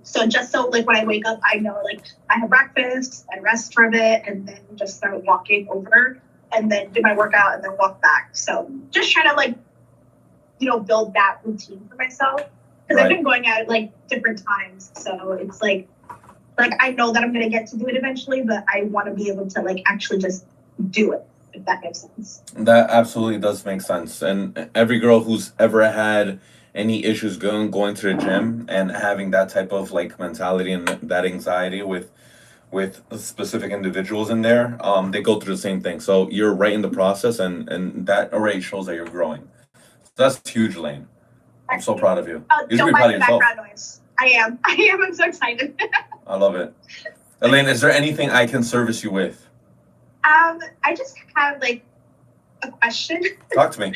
S7: So just so like when I wake up, I know like I have breakfast and rest for a bit, and then just start walking over, and then do my workout, and then walk back. So just trying to like, build that routine for myself, because I've been going at it like different times. So it's like I know that I'm gonna get to do it eventually, but I want to be able to like actually just do it, if that makes sense.
S1: That absolutely does make sense. And every girl who's ever had any issues going to the gym and having that type of like mentality and that anxiety with specific individuals in there, they go through the same thing. So you're right in the process, and that already shows that you're growing. So that's huge, Lane. I'm so proud of you. You should
S7: Don't
S1: be proud
S7: mind
S1: of
S7: the
S1: yourself.
S7: background noise. I am. I'm so excited.
S1: I love it. Elaine, is there anything I can service you with?
S7: I just have like a question.
S1: Talk to me.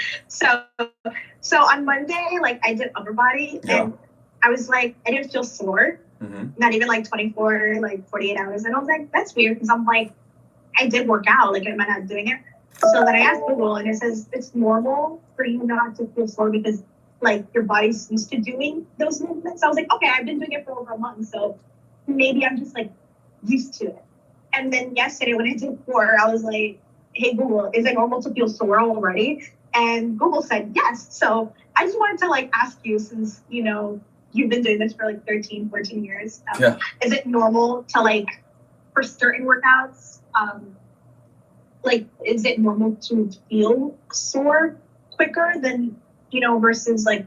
S7: So on Monday, like I did upper body, and I was like, I didn't feel sore. Not even like 24, like 48 hours. And I was like, that's weird, because I'm like, I did work out. Like, am I not doing it? So then I asked Google, and it says it's normal for you not to feel sore because like your body's used to doing those movements. So I was like, okay, I've been doing it for over a month, so maybe I'm just like used to it. And then yesterday when I did core, I was like, hey Google, is it normal to feel sore already? And Google said yes. So I just wanted to like ask you, since you've been doing this for like 13, 14 years. Is it normal to like, for certain workouts, like, is it normal to feel sore quicker than, versus like,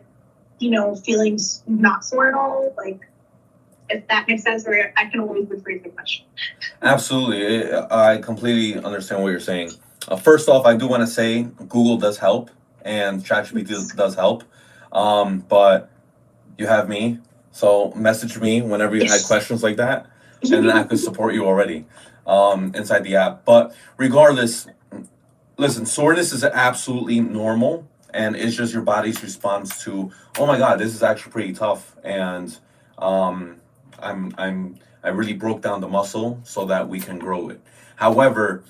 S7: feeling not sore at all? Like, if that makes sense, or I can always rephrase the question.
S1: Absolutely. I completely understand what you're saying. First off, I do want to say Google does help, and ChatGPT does help. But you have me, so message me whenever you had questions like that, and I could support you already inside the app. But regardless, listen, soreness is absolutely normal, and it's just your body's response to, oh my God, this is actually pretty tough, and I really broke down the muscle so that we can grow it. However,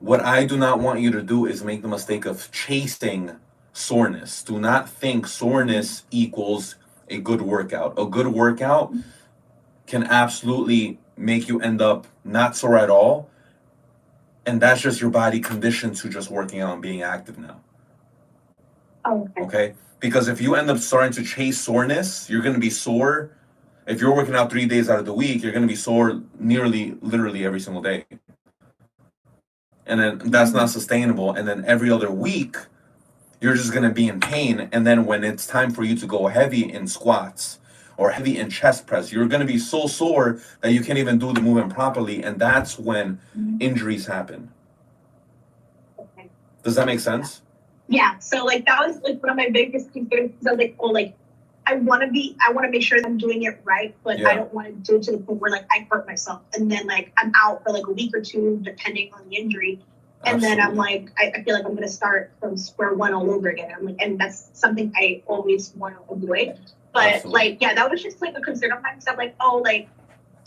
S1: what I do not want you to do is make the mistake of chasing soreness. Do not think soreness equals a good workout. A good workout can absolutely make you end up not sore at all. And that's just your body conditioned to just working out and being active now. Okay? Because if you end up starting to chase soreness, you're going to be sore. If you're working out 3 days out of the week, you're going to be sore literally every single day. And then that's not sustainable. And then every other week, you're just going to be in pain. And then when it's time for you to go heavy in squats or heavy in chest press, you're going to be so sore that you can't even do the movement properly. And that's when injuries happen. Does that make sense?
S7: Yeah. So like that was like one of my biggest concerns. I was like, oh, like I want to make sure that I'm doing it right, but I don't want to do it to the point where like I hurt myself, and then like I'm out for like a week or two depending on the injury. And then I'm like, I feel like I'm going to start from square one all over again. I'm like, and that's something I always want to avoid. But like, yeah, that was just like a concern of mine. So I'm like, oh, like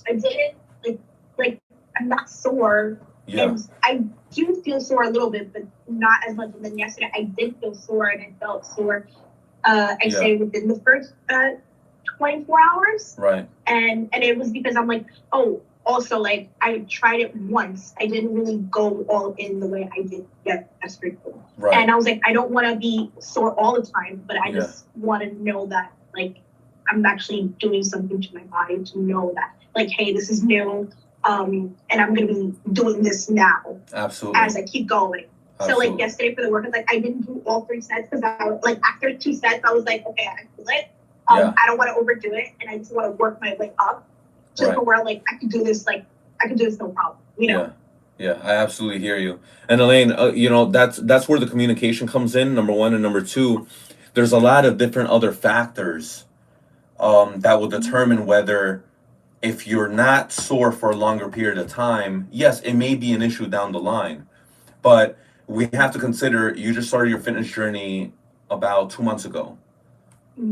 S7: I did it, like I'm not sore,
S1: Yeah.
S7: And I do feel sore a little bit, but not as much. And then yesterday I did feel sore, and I felt sore. I'd
S1: Yeah.
S7: say within the first 24 hours.
S1: Right.
S7: And it was because I'm like, oh, also like I tried it once. I didn't really go all in the way I did yesterday.
S1: Right.
S7: And I was like, I don't want to be sore all the time, but I
S1: Yeah.
S7: just want to know that like I'm actually doing something to my body to know that like, hey, this is new. And I'm gonna be doing this now
S1: Absolutely.
S7: as I keep going. So
S1: Absolutely.
S7: like yesterday for the workouts, like I didn't do all 3 sets because I was like after 2 sets I was like, okay, I feel it.
S1: Yeah.
S7: I don't want to overdo it, and I just want to work my way up to
S1: Right.
S7: where like I can do this no problem. You know.
S1: Yeah, I absolutely hear you. And Elaine, you know, that's where the communication comes in, number one, and number two, there's a lot of different other factors that will determine whether if you're not sore for a longer period of time, yes, it may be an issue down the line, but we have to consider you just started your fitness journey about 2 months ago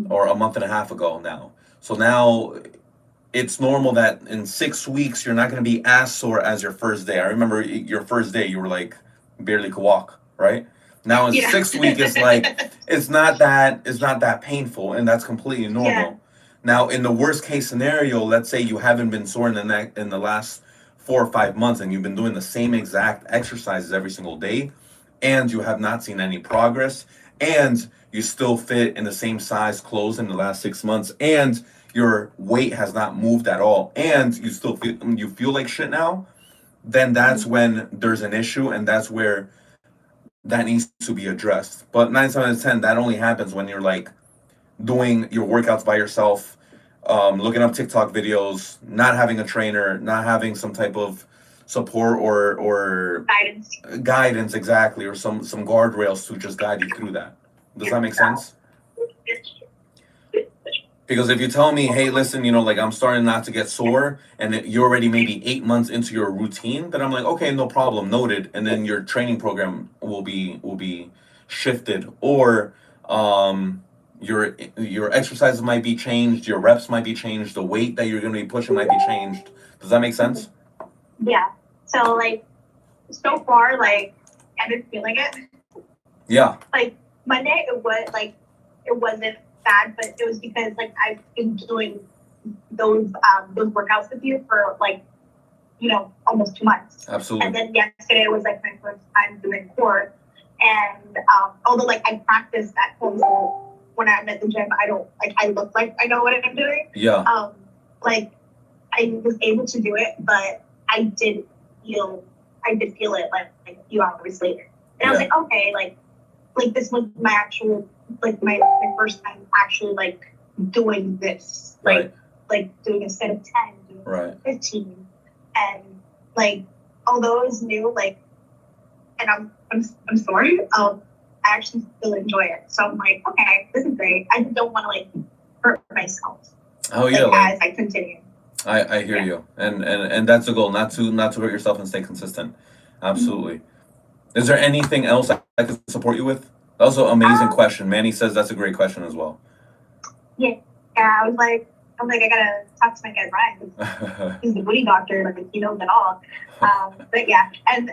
S1: or a month and a half ago now. So now it's normal that in 6 weeks you're not going to be as sore as your first day. I remember your first day you were like barely could walk, right? Now in
S7: Yeah.
S1: 6th week it's like it's not that painful, and that's completely normal.
S7: Yeah.
S1: Now in the worst case scenario, let's say you haven't been sore in the last 4 or 5 months, and you've been doing the same exact exercises every single day, and you have not seen any progress, and you still fit in the same size clothes in the last 6 months, and your weight has not moved at all, and you still feel like shit now, then that's when there's an issue, and that's where that needs to be addressed. But 9 times out of 10, that only happens when you're like doing your workouts by yourself, looking up TikTok videos, not having a trainer, not having some type of support or guidance, exactly, or some guardrails to just guide you through that. Does that make sense? Because if you tell me, hey, listen, you know, like I'm starting not to get sore, and you're already maybe 8 months into your routine, then I'm like, okay, no problem, noted. And then your training program will be shifted, or your exercises might be changed, your reps might be changed, the weight that you're going to be pushing might be changed. Does that make sense?
S7: Yeah. So like so far, like I've been feeling it.
S1: Yeah.
S7: Like Monday, it wasn't bad, but it was because like I've been doing those workouts with you for like, you know, almost 2 months.
S1: Absolutely.
S7: And then yesterday was like my first time doing core. And although like I practiced at home, so when I'm at the gym, I look like I know what I'm doing.
S1: Yeah.
S7: Like I was able to do it, but I did feel it like a few hours later. And I was like, okay, like this was my actual, like my first time actually like doing this, like doing a set of 10, doing 15, and like although it was new, like, and I'm sorry, I actually still enjoy it. So I'm like, okay, this is great. I just don't want to like hurt myself.
S1: Oh yeah.
S7: Like, as I continue.
S1: I hear you, and that's the goal, not to hurt yourself and stay consistent. Absolutely. Is there anything else I can support you with? That was an amazing question. Manny says that's a great question as well.
S7: Yeah, I was like, I gotta talk to my guy Ryan. He's the booty doctor, like he knows it all. But yeah, and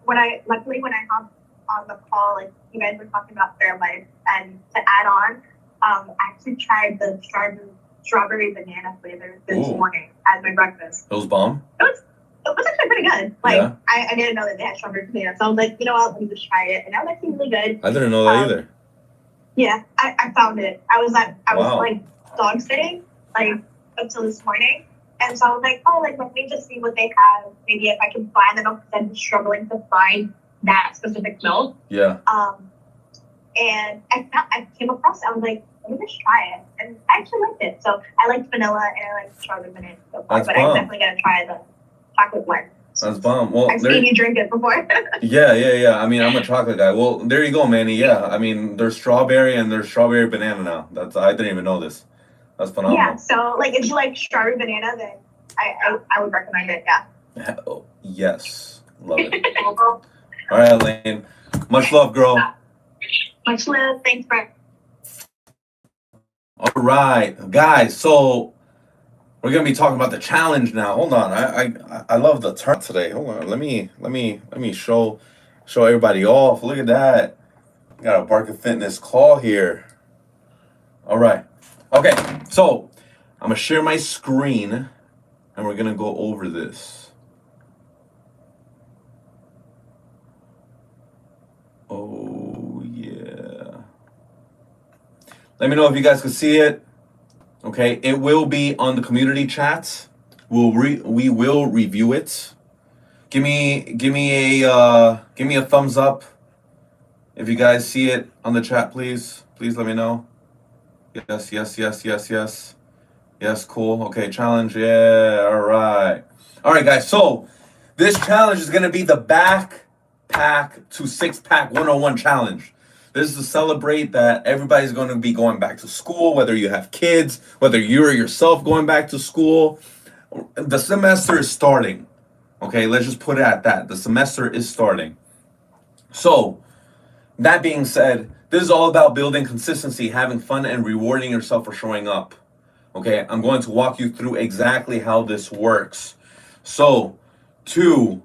S7: when I hopped on the call, like you guys were talking about Fairlife, and to add on, I actually tried the strawberry banana flavor this morning as my breakfast.
S1: It was bomb?
S7: It was actually pretty good. Like I didn't know that they had strawberry banana, so I was like, you know what, let me just try it, and that was actually really good.
S1: I didn't know that either.
S7: Yeah, I found it. I was
S1: Wow.
S7: like dog sitting like until this morning, and so I was like, oh, like let me just see what they have. Maybe if I can find the milk, because I'm struggling to find that specific milk.
S1: Yeah.
S7: And I came across it. I was like, let me just try it, and I actually liked it. So I liked vanilla and I liked strawberry banana so far, but I'm definitely gonna try the chocolate one.
S1: That's bomb. Well,
S7: I've seen you drink it before.
S1: Yeah. I mean, I'm a chocolate guy. Well, there you go, Manny. Yeah, I mean, there's strawberry and there's strawberry banana now. I didn't even know this. That's phenomenal.
S7: Yeah. So, like, if you like strawberry banana, then I would recommend it. Yeah.
S1: Oh, yes, love it. All right, Elaine. Much love, girl.
S7: Much love. Thanks, Brett.
S1: All right, guys. So We're gonna be talking about the challenge now. Hold on, I love the turn today. Hold on, let me show everybody off. Look at that. Got a Barca Fitness claw here. All right, okay. So I'm gonna share my screen, and we're gonna go over this. Oh yeah. Let me know if you guys can see it. Okay, it will be on the community chats. We will review it. Give me a thumbs up if you guys see it on the chat, please. Please let me know. Yes. Yes, cool. Okay, challenge. Yeah, all right. All right, guys. So this challenge is gonna be the backpack to six pack 101 challenge. This is to celebrate that everybody's going to be going back to school, whether you have kids, whether you're yourself going back to school. The semester is starting. Okay, let's just put it at that. The semester is starting. So, that being said, this is all about building consistency, having fun, and rewarding yourself for showing up. Okay, I'm going to walk you through exactly how this works. So, to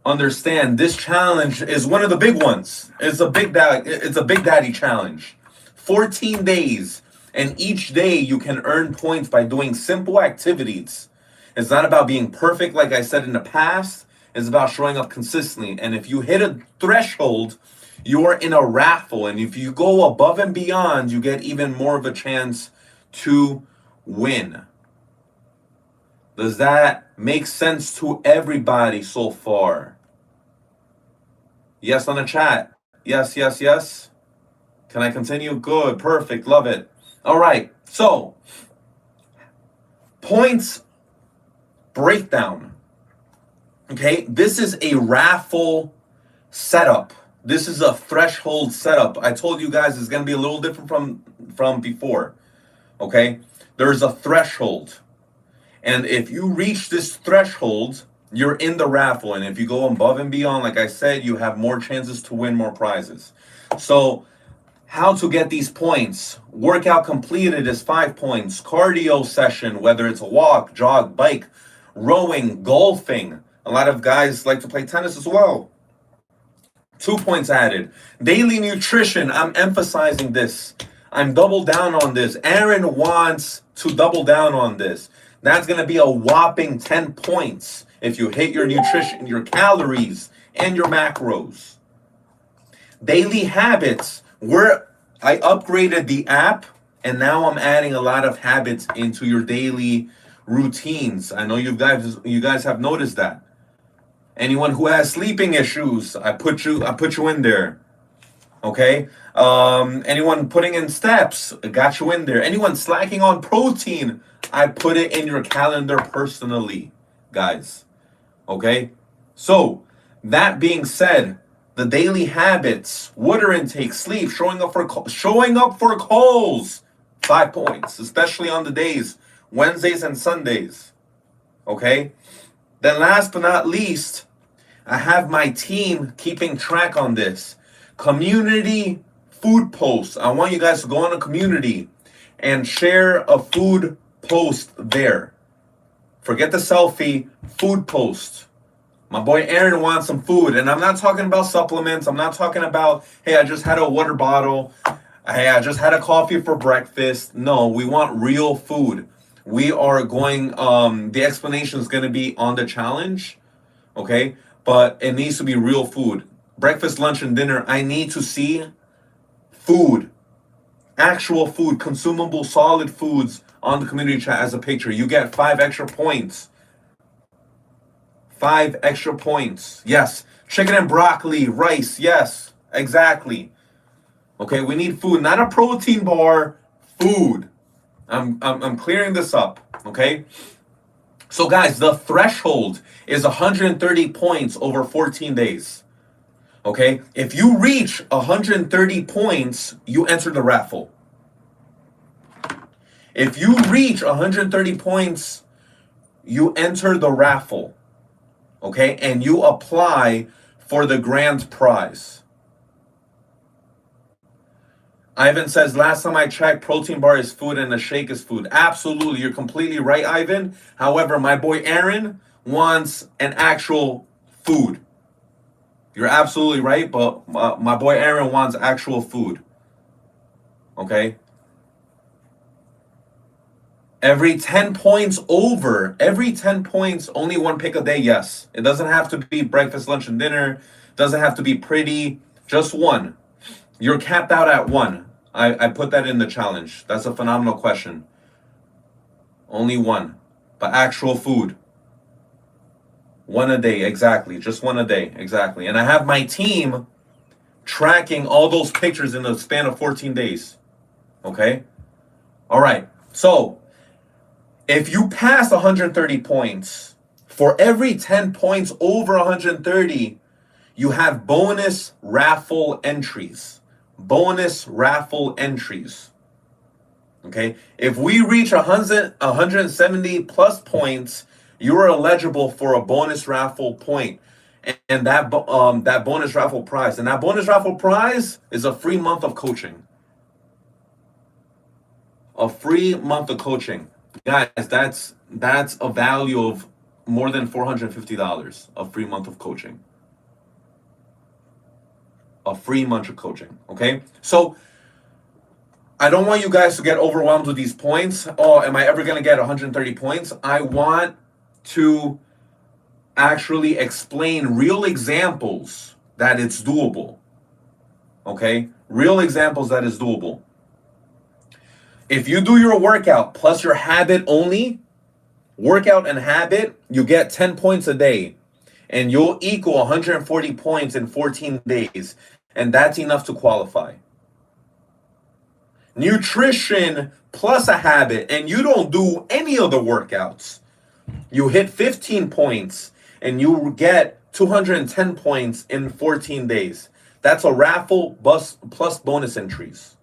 S1: understand, this challenge is one of the big ones. It's a big daddy challenge. 14 days, and each day you can earn points by doing simple activities. It's not about being perfect, like I said in the past. It's about showing up consistently. And if you hit a threshold, you're in a raffle. And if you go above and beyond, you get even more of a chance to win. Does that make sense to everybody so far? Yes on the chat. Yes. Can I continue? Good, perfect, love it. All right, so points breakdown. Okay, this is a raffle setup. This is a threshold setup. I told you guys it's gonna be a little different from before. Okay, there's a threshold. And if you reach this threshold, you're in the raffle. And if you go above and beyond, like I said, you have more chances to win more prizes. So how to get these points? Workout completed is 5 points. Cardio session, whether it's a walk, jog, bike, rowing, golfing. A lot of guys like to play tennis as well. 2 points added. Daily nutrition, I'm emphasizing this. I'm double down on this. Aaron wants to double down on this. That's going to be a whopping 10 points if you hit your nutrition, your calories, and your macros. Daily habits. I upgraded the app, and now I'm adding a lot of habits into your daily routines. I know you guys have noticed that. Anyone who has sleeping issues, I put you in there. Okay? Anyone putting in steps, I got you in there. Anyone slacking on protein, I put it in your calendar personally, guys. Okay? So, that being said, the daily habits, water intake, sleep, showing up for calls, 5 points, especially on the days, Wednesdays and Sundays. Okay? Then last but not least, I have my team keeping track on this. Community food posts. I want you guys to go on a community and share a food post there. Forget the selfie, food post. My boy Aaron wants some food, and I'm not talking about supplements. I'm not talking about, hey, I just had a water bottle. Hey, I just had a coffee for breakfast. No, we want real food. We are going, the explanation is going to be on the challenge, okay? But it needs to be real food. Breakfast, lunch, and dinner, I need to see food. Actual food, consumable, solid foods on the community chat as a picture. You get 5 extra points. 5 extra points. Yes. Chicken and broccoli, rice. Yes, exactly. Okay, we need food, not a protein bar, food. I'm clearing this up, okay? So guys, the threshold is 130 points over 14 days. Okay? If you reach 130 points, you enter the raffle. If you reach 130 points, you enter the raffle. Okay? And you apply for the grand prize. Ivan says, last time I checked, protein bar is food and a shake is food. Absolutely. You're completely right, Ivan. However, my boy Aaron wants an actual food. You're absolutely right, but my boy Aaron wants actual food. Okay? Every 10 points over, every 10 points, only one pick a day, yes. It doesn't have to be breakfast, lunch, and dinner. Doesn't have to be pretty. Just one. You're capped out at one. I put that in the challenge. That's a phenomenal question. Only one. But actual food. One a day, exactly. Just one a day, exactly. And I have my team tracking all those pictures in the span of 14 days. Okay? All right. So, if you pass 130 points, for every 10 points over 130, you have bonus raffle entries. Bonus raffle entries. Okay? If we reach 170 plus points, you are eligible for a bonus raffle point. And that bonus raffle prize. And that bonus raffle prize is a free month of coaching. A free month of coaching. Guys, that's a value of more than $450. A free month of coaching. A free month of coaching. Okay? So I don't want you guys to get overwhelmed with these points. Oh, am I ever going to get 130 points? I want to actually explain real examples that it's doable. Okay? Real examples that is doable. If you do your workout plus your habit only, workout and habit, you get 10 points a day. And you'll equal 140 points in 14 days. And that's enough to qualify. Nutrition plus a habit, and you don't do any of the workouts. You hit 15 points, and you get 210 points in 14 days. That's a raffle plus bonus entries.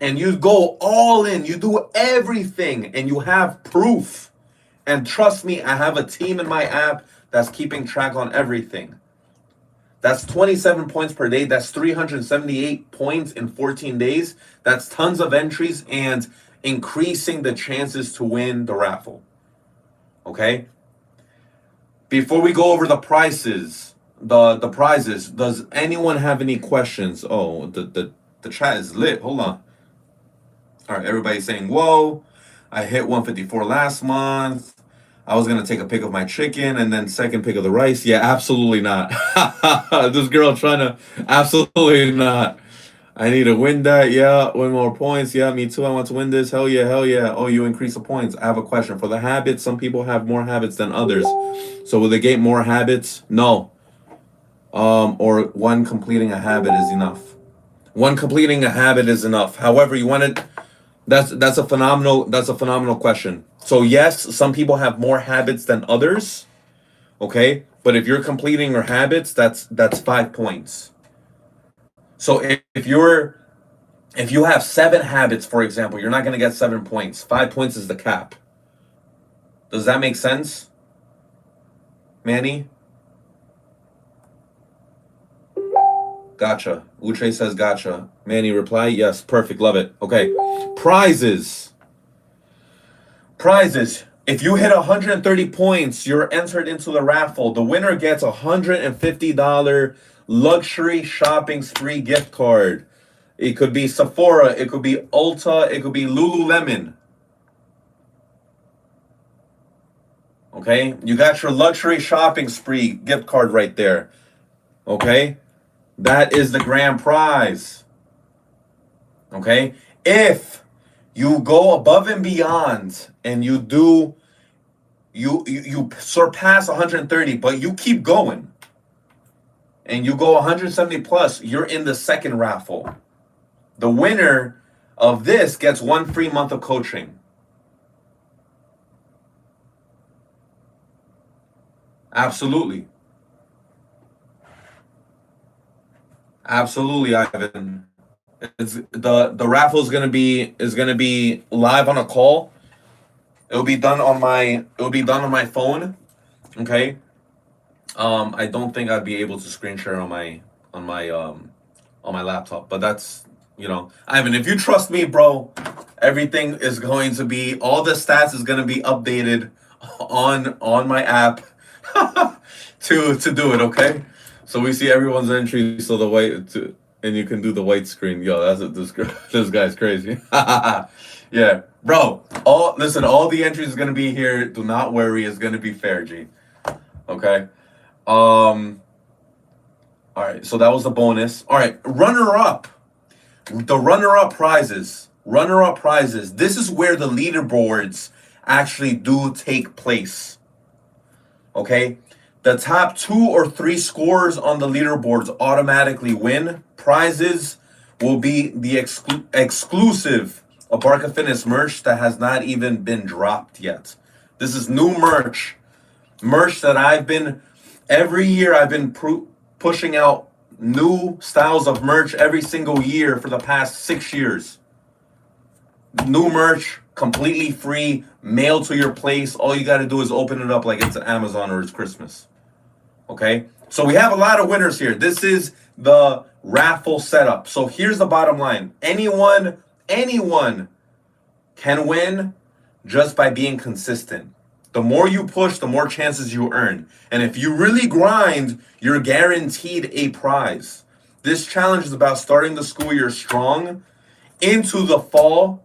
S1: And you go all in, you do everything, and you have proof. And trust me, I have a team in my app that's keeping track on everything. That's 27 points per day. That's 378 points in 14 days. That's tons of entries and increasing the chances to win the raffle. Okay? Before we go over the prices, the prizes, does anyone have any questions? Oh, the chat is lit. Hold on. All right, everybody's saying, whoa, I hit 154 last month. I was going to take a pic of my chicken and then second pic of the rice. Yeah, absolutely not. This girl trying to, absolutely not. I need to win that. Yeah, win more points. Yeah, me too. I want to win this. Hell yeah, hell yeah. Oh, you increase the points. I have a question. For the habits, some people have more habits than others. So will they get more habits? No. Or one completing a habit is enough. One completing a habit is enough. However, you want it. That's a phenomenal question. So yes, some people have more habits than others. Okay, but if you're completing your habits, that's 5 points. So if you have 7 habits, for example, you're not going to get 7 points. 5 points is the cap. Does that make sense, Manny? Gotcha. Uche says gotcha. Manny reply, yes, perfect, love it. Okay, prizes. If you hit 130 points, you're entered into the raffle. The winner gets a $150 luxury shopping spree gift card. It could be Sephora, it could be Ulta, it could be Lululemon. Okay, you got your luxury shopping spree gift card right there. Okay, that is the grand prize. Okay, if you go above and beyond and you do, you surpass 130, but you keep going and you go 170 plus, you're in the second raffle. The winner of this gets 1 free month of coaching. Absolutely. Absolutely, Ivan. It's the raffle is gonna be live on a call. It'll be done on my phone. Okay. I don't think I'd be able to screen share on my laptop, but that's you know, Ivan, if you trust me, bro, everything is going to be, all the stats is going to be updated on my app to do it, okay? So we see everyone's entry, so the white, and you can do the white screen. Yo, this guy's crazy. Yeah, bro. All the entries is gonna be here. Do not worry, it's gonna be fair, G. Okay. All right. So that was the bonus. All right. Runner up. The runner up prizes. Runner up prizes. This is where the leaderboards actually do take place. Okay. The top 2 or 3 scores on the leaderboards automatically win. Prizes will be the exclusive Abarca Fitness merch that has not even been dropped yet. This is new merch that I've been, every year I've been pushing out new styles of merch every single year for the past 6 years. New merch, completely free, mailed to your place. All you got to do is open it up like it's Amazon or it's Christmas. Okay? So we have a lot of winners here. This is the raffle setup. So here's the bottom line. Anyone can win just by being consistent. The more you push, the more chances you earn. And if you really grind, you're guaranteed a prize. This challenge is about starting the school year strong into the fall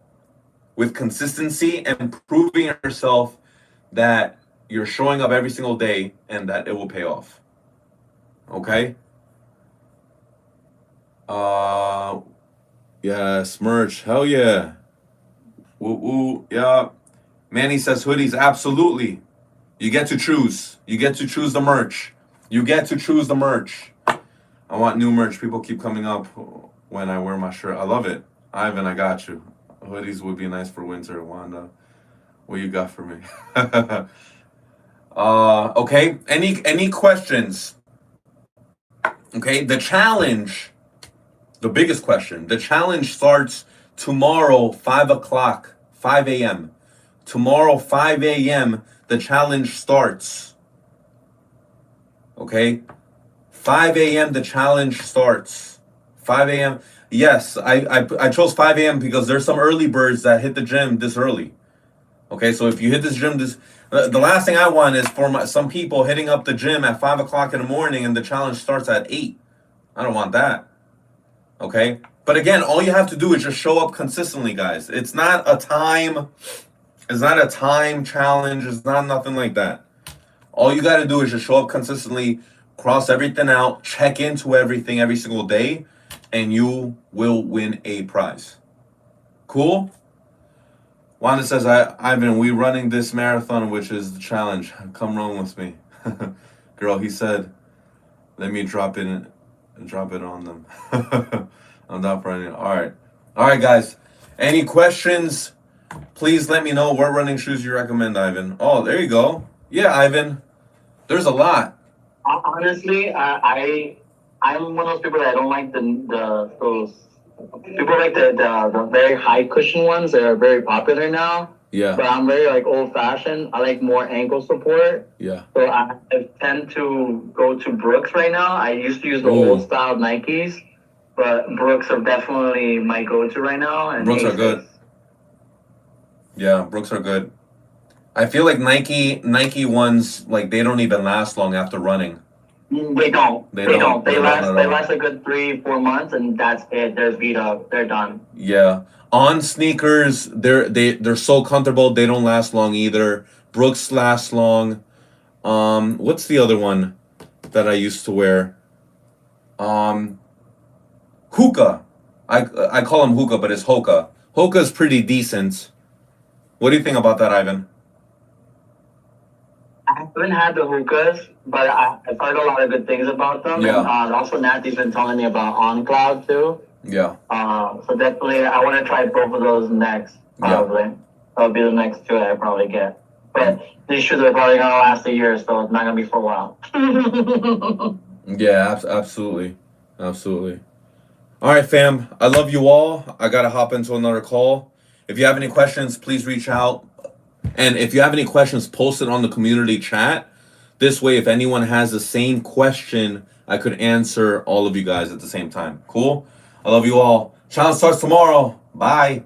S1: with consistency and proving yourself that you're showing up every single day and that it will pay off. Okay? Yes, merch. Hell yeah. Woo, yeah. Manny says hoodies. Absolutely. You get to choose. You get to choose the merch. You get to choose the merch. I want new merch. People keep coming up when I wear my shirt. I love it. Ivan, I got you. Hoodies would be nice for winter. Wanda, what you got for me? Okay. Any questions? Okay. The challenge, the biggest question. The challenge starts tomorrow, 5 o'clock, 5 a.m. Tomorrow, 5 a.m., the challenge starts. Okay? 5 a.m., the challenge starts. 5 a.m. Yes, I chose 5 a.m. because there's some early birds that hit the gym this early. Okay, so if you hit this gym the last thing I want is for some people hitting up the gym at 5 o'clock in the morning and the challenge starts at 8. I don't want that. Okay? But again, all you have to do is just show up consistently, guys. It's not a time challenge. It's not nothing like that. All you got to do is just show up consistently, cross everything out, check into everything every single day, and you will win a prize. Cool? Wanda says, Ivan, we running this marathon, which is the challenge. Come run with me. Girl, he said, let me drop it on them. I'm not running. All right, guys. Any questions? Please let me know what running shoes you recommend, Ivan. Oh, there you go. Yeah, Ivan. There's a lot.
S5: Honestly, I'm one of those people that don't like those people like the very high cushion ones that are very popular now.
S1: Yeah.
S5: But I'm very like old fashioned. I like more ankle support.
S1: Yeah.
S5: So I tend to go to Brooks right now. I used to use the old style Nikes, but Brooks are definitely my go-to right now. And
S1: Brooks are good. Yeah, Brooks are good. I feel like Nike ones, like, they don't even last long after running.
S5: They don't. They last a good 3-4 months, and that's it. They're beat up. They're done.
S1: Yeah. On sneakers, they're so comfortable. They don't last long either. Brooks last long. What's the other one that I used to wear? Hoka. I call them Hoka, but it's Hoka. Hoka's pretty decent. What do you think about that, Ivan?
S5: I haven't had the Hokas, but I've heard a lot of good things about them.
S1: Yeah.
S5: And also, Natty's been telling me about On Cloud too.
S1: Yeah.
S5: So definitely, I want to try both of those next. Probably. Yeah. That'll be the next two that I probably get. But these shoes are probably gonna last a year, so it's not gonna be for a while.
S1: Yeah, absolutely. All right, fam. I love you all. I gotta hop into another call. If you have any questions, please reach out. And if you have any questions, post it on the community chat. This way, if anyone has the same question, I could answer all of you guys at the same time. Cool? I love you all. Challenge starts tomorrow. Bye.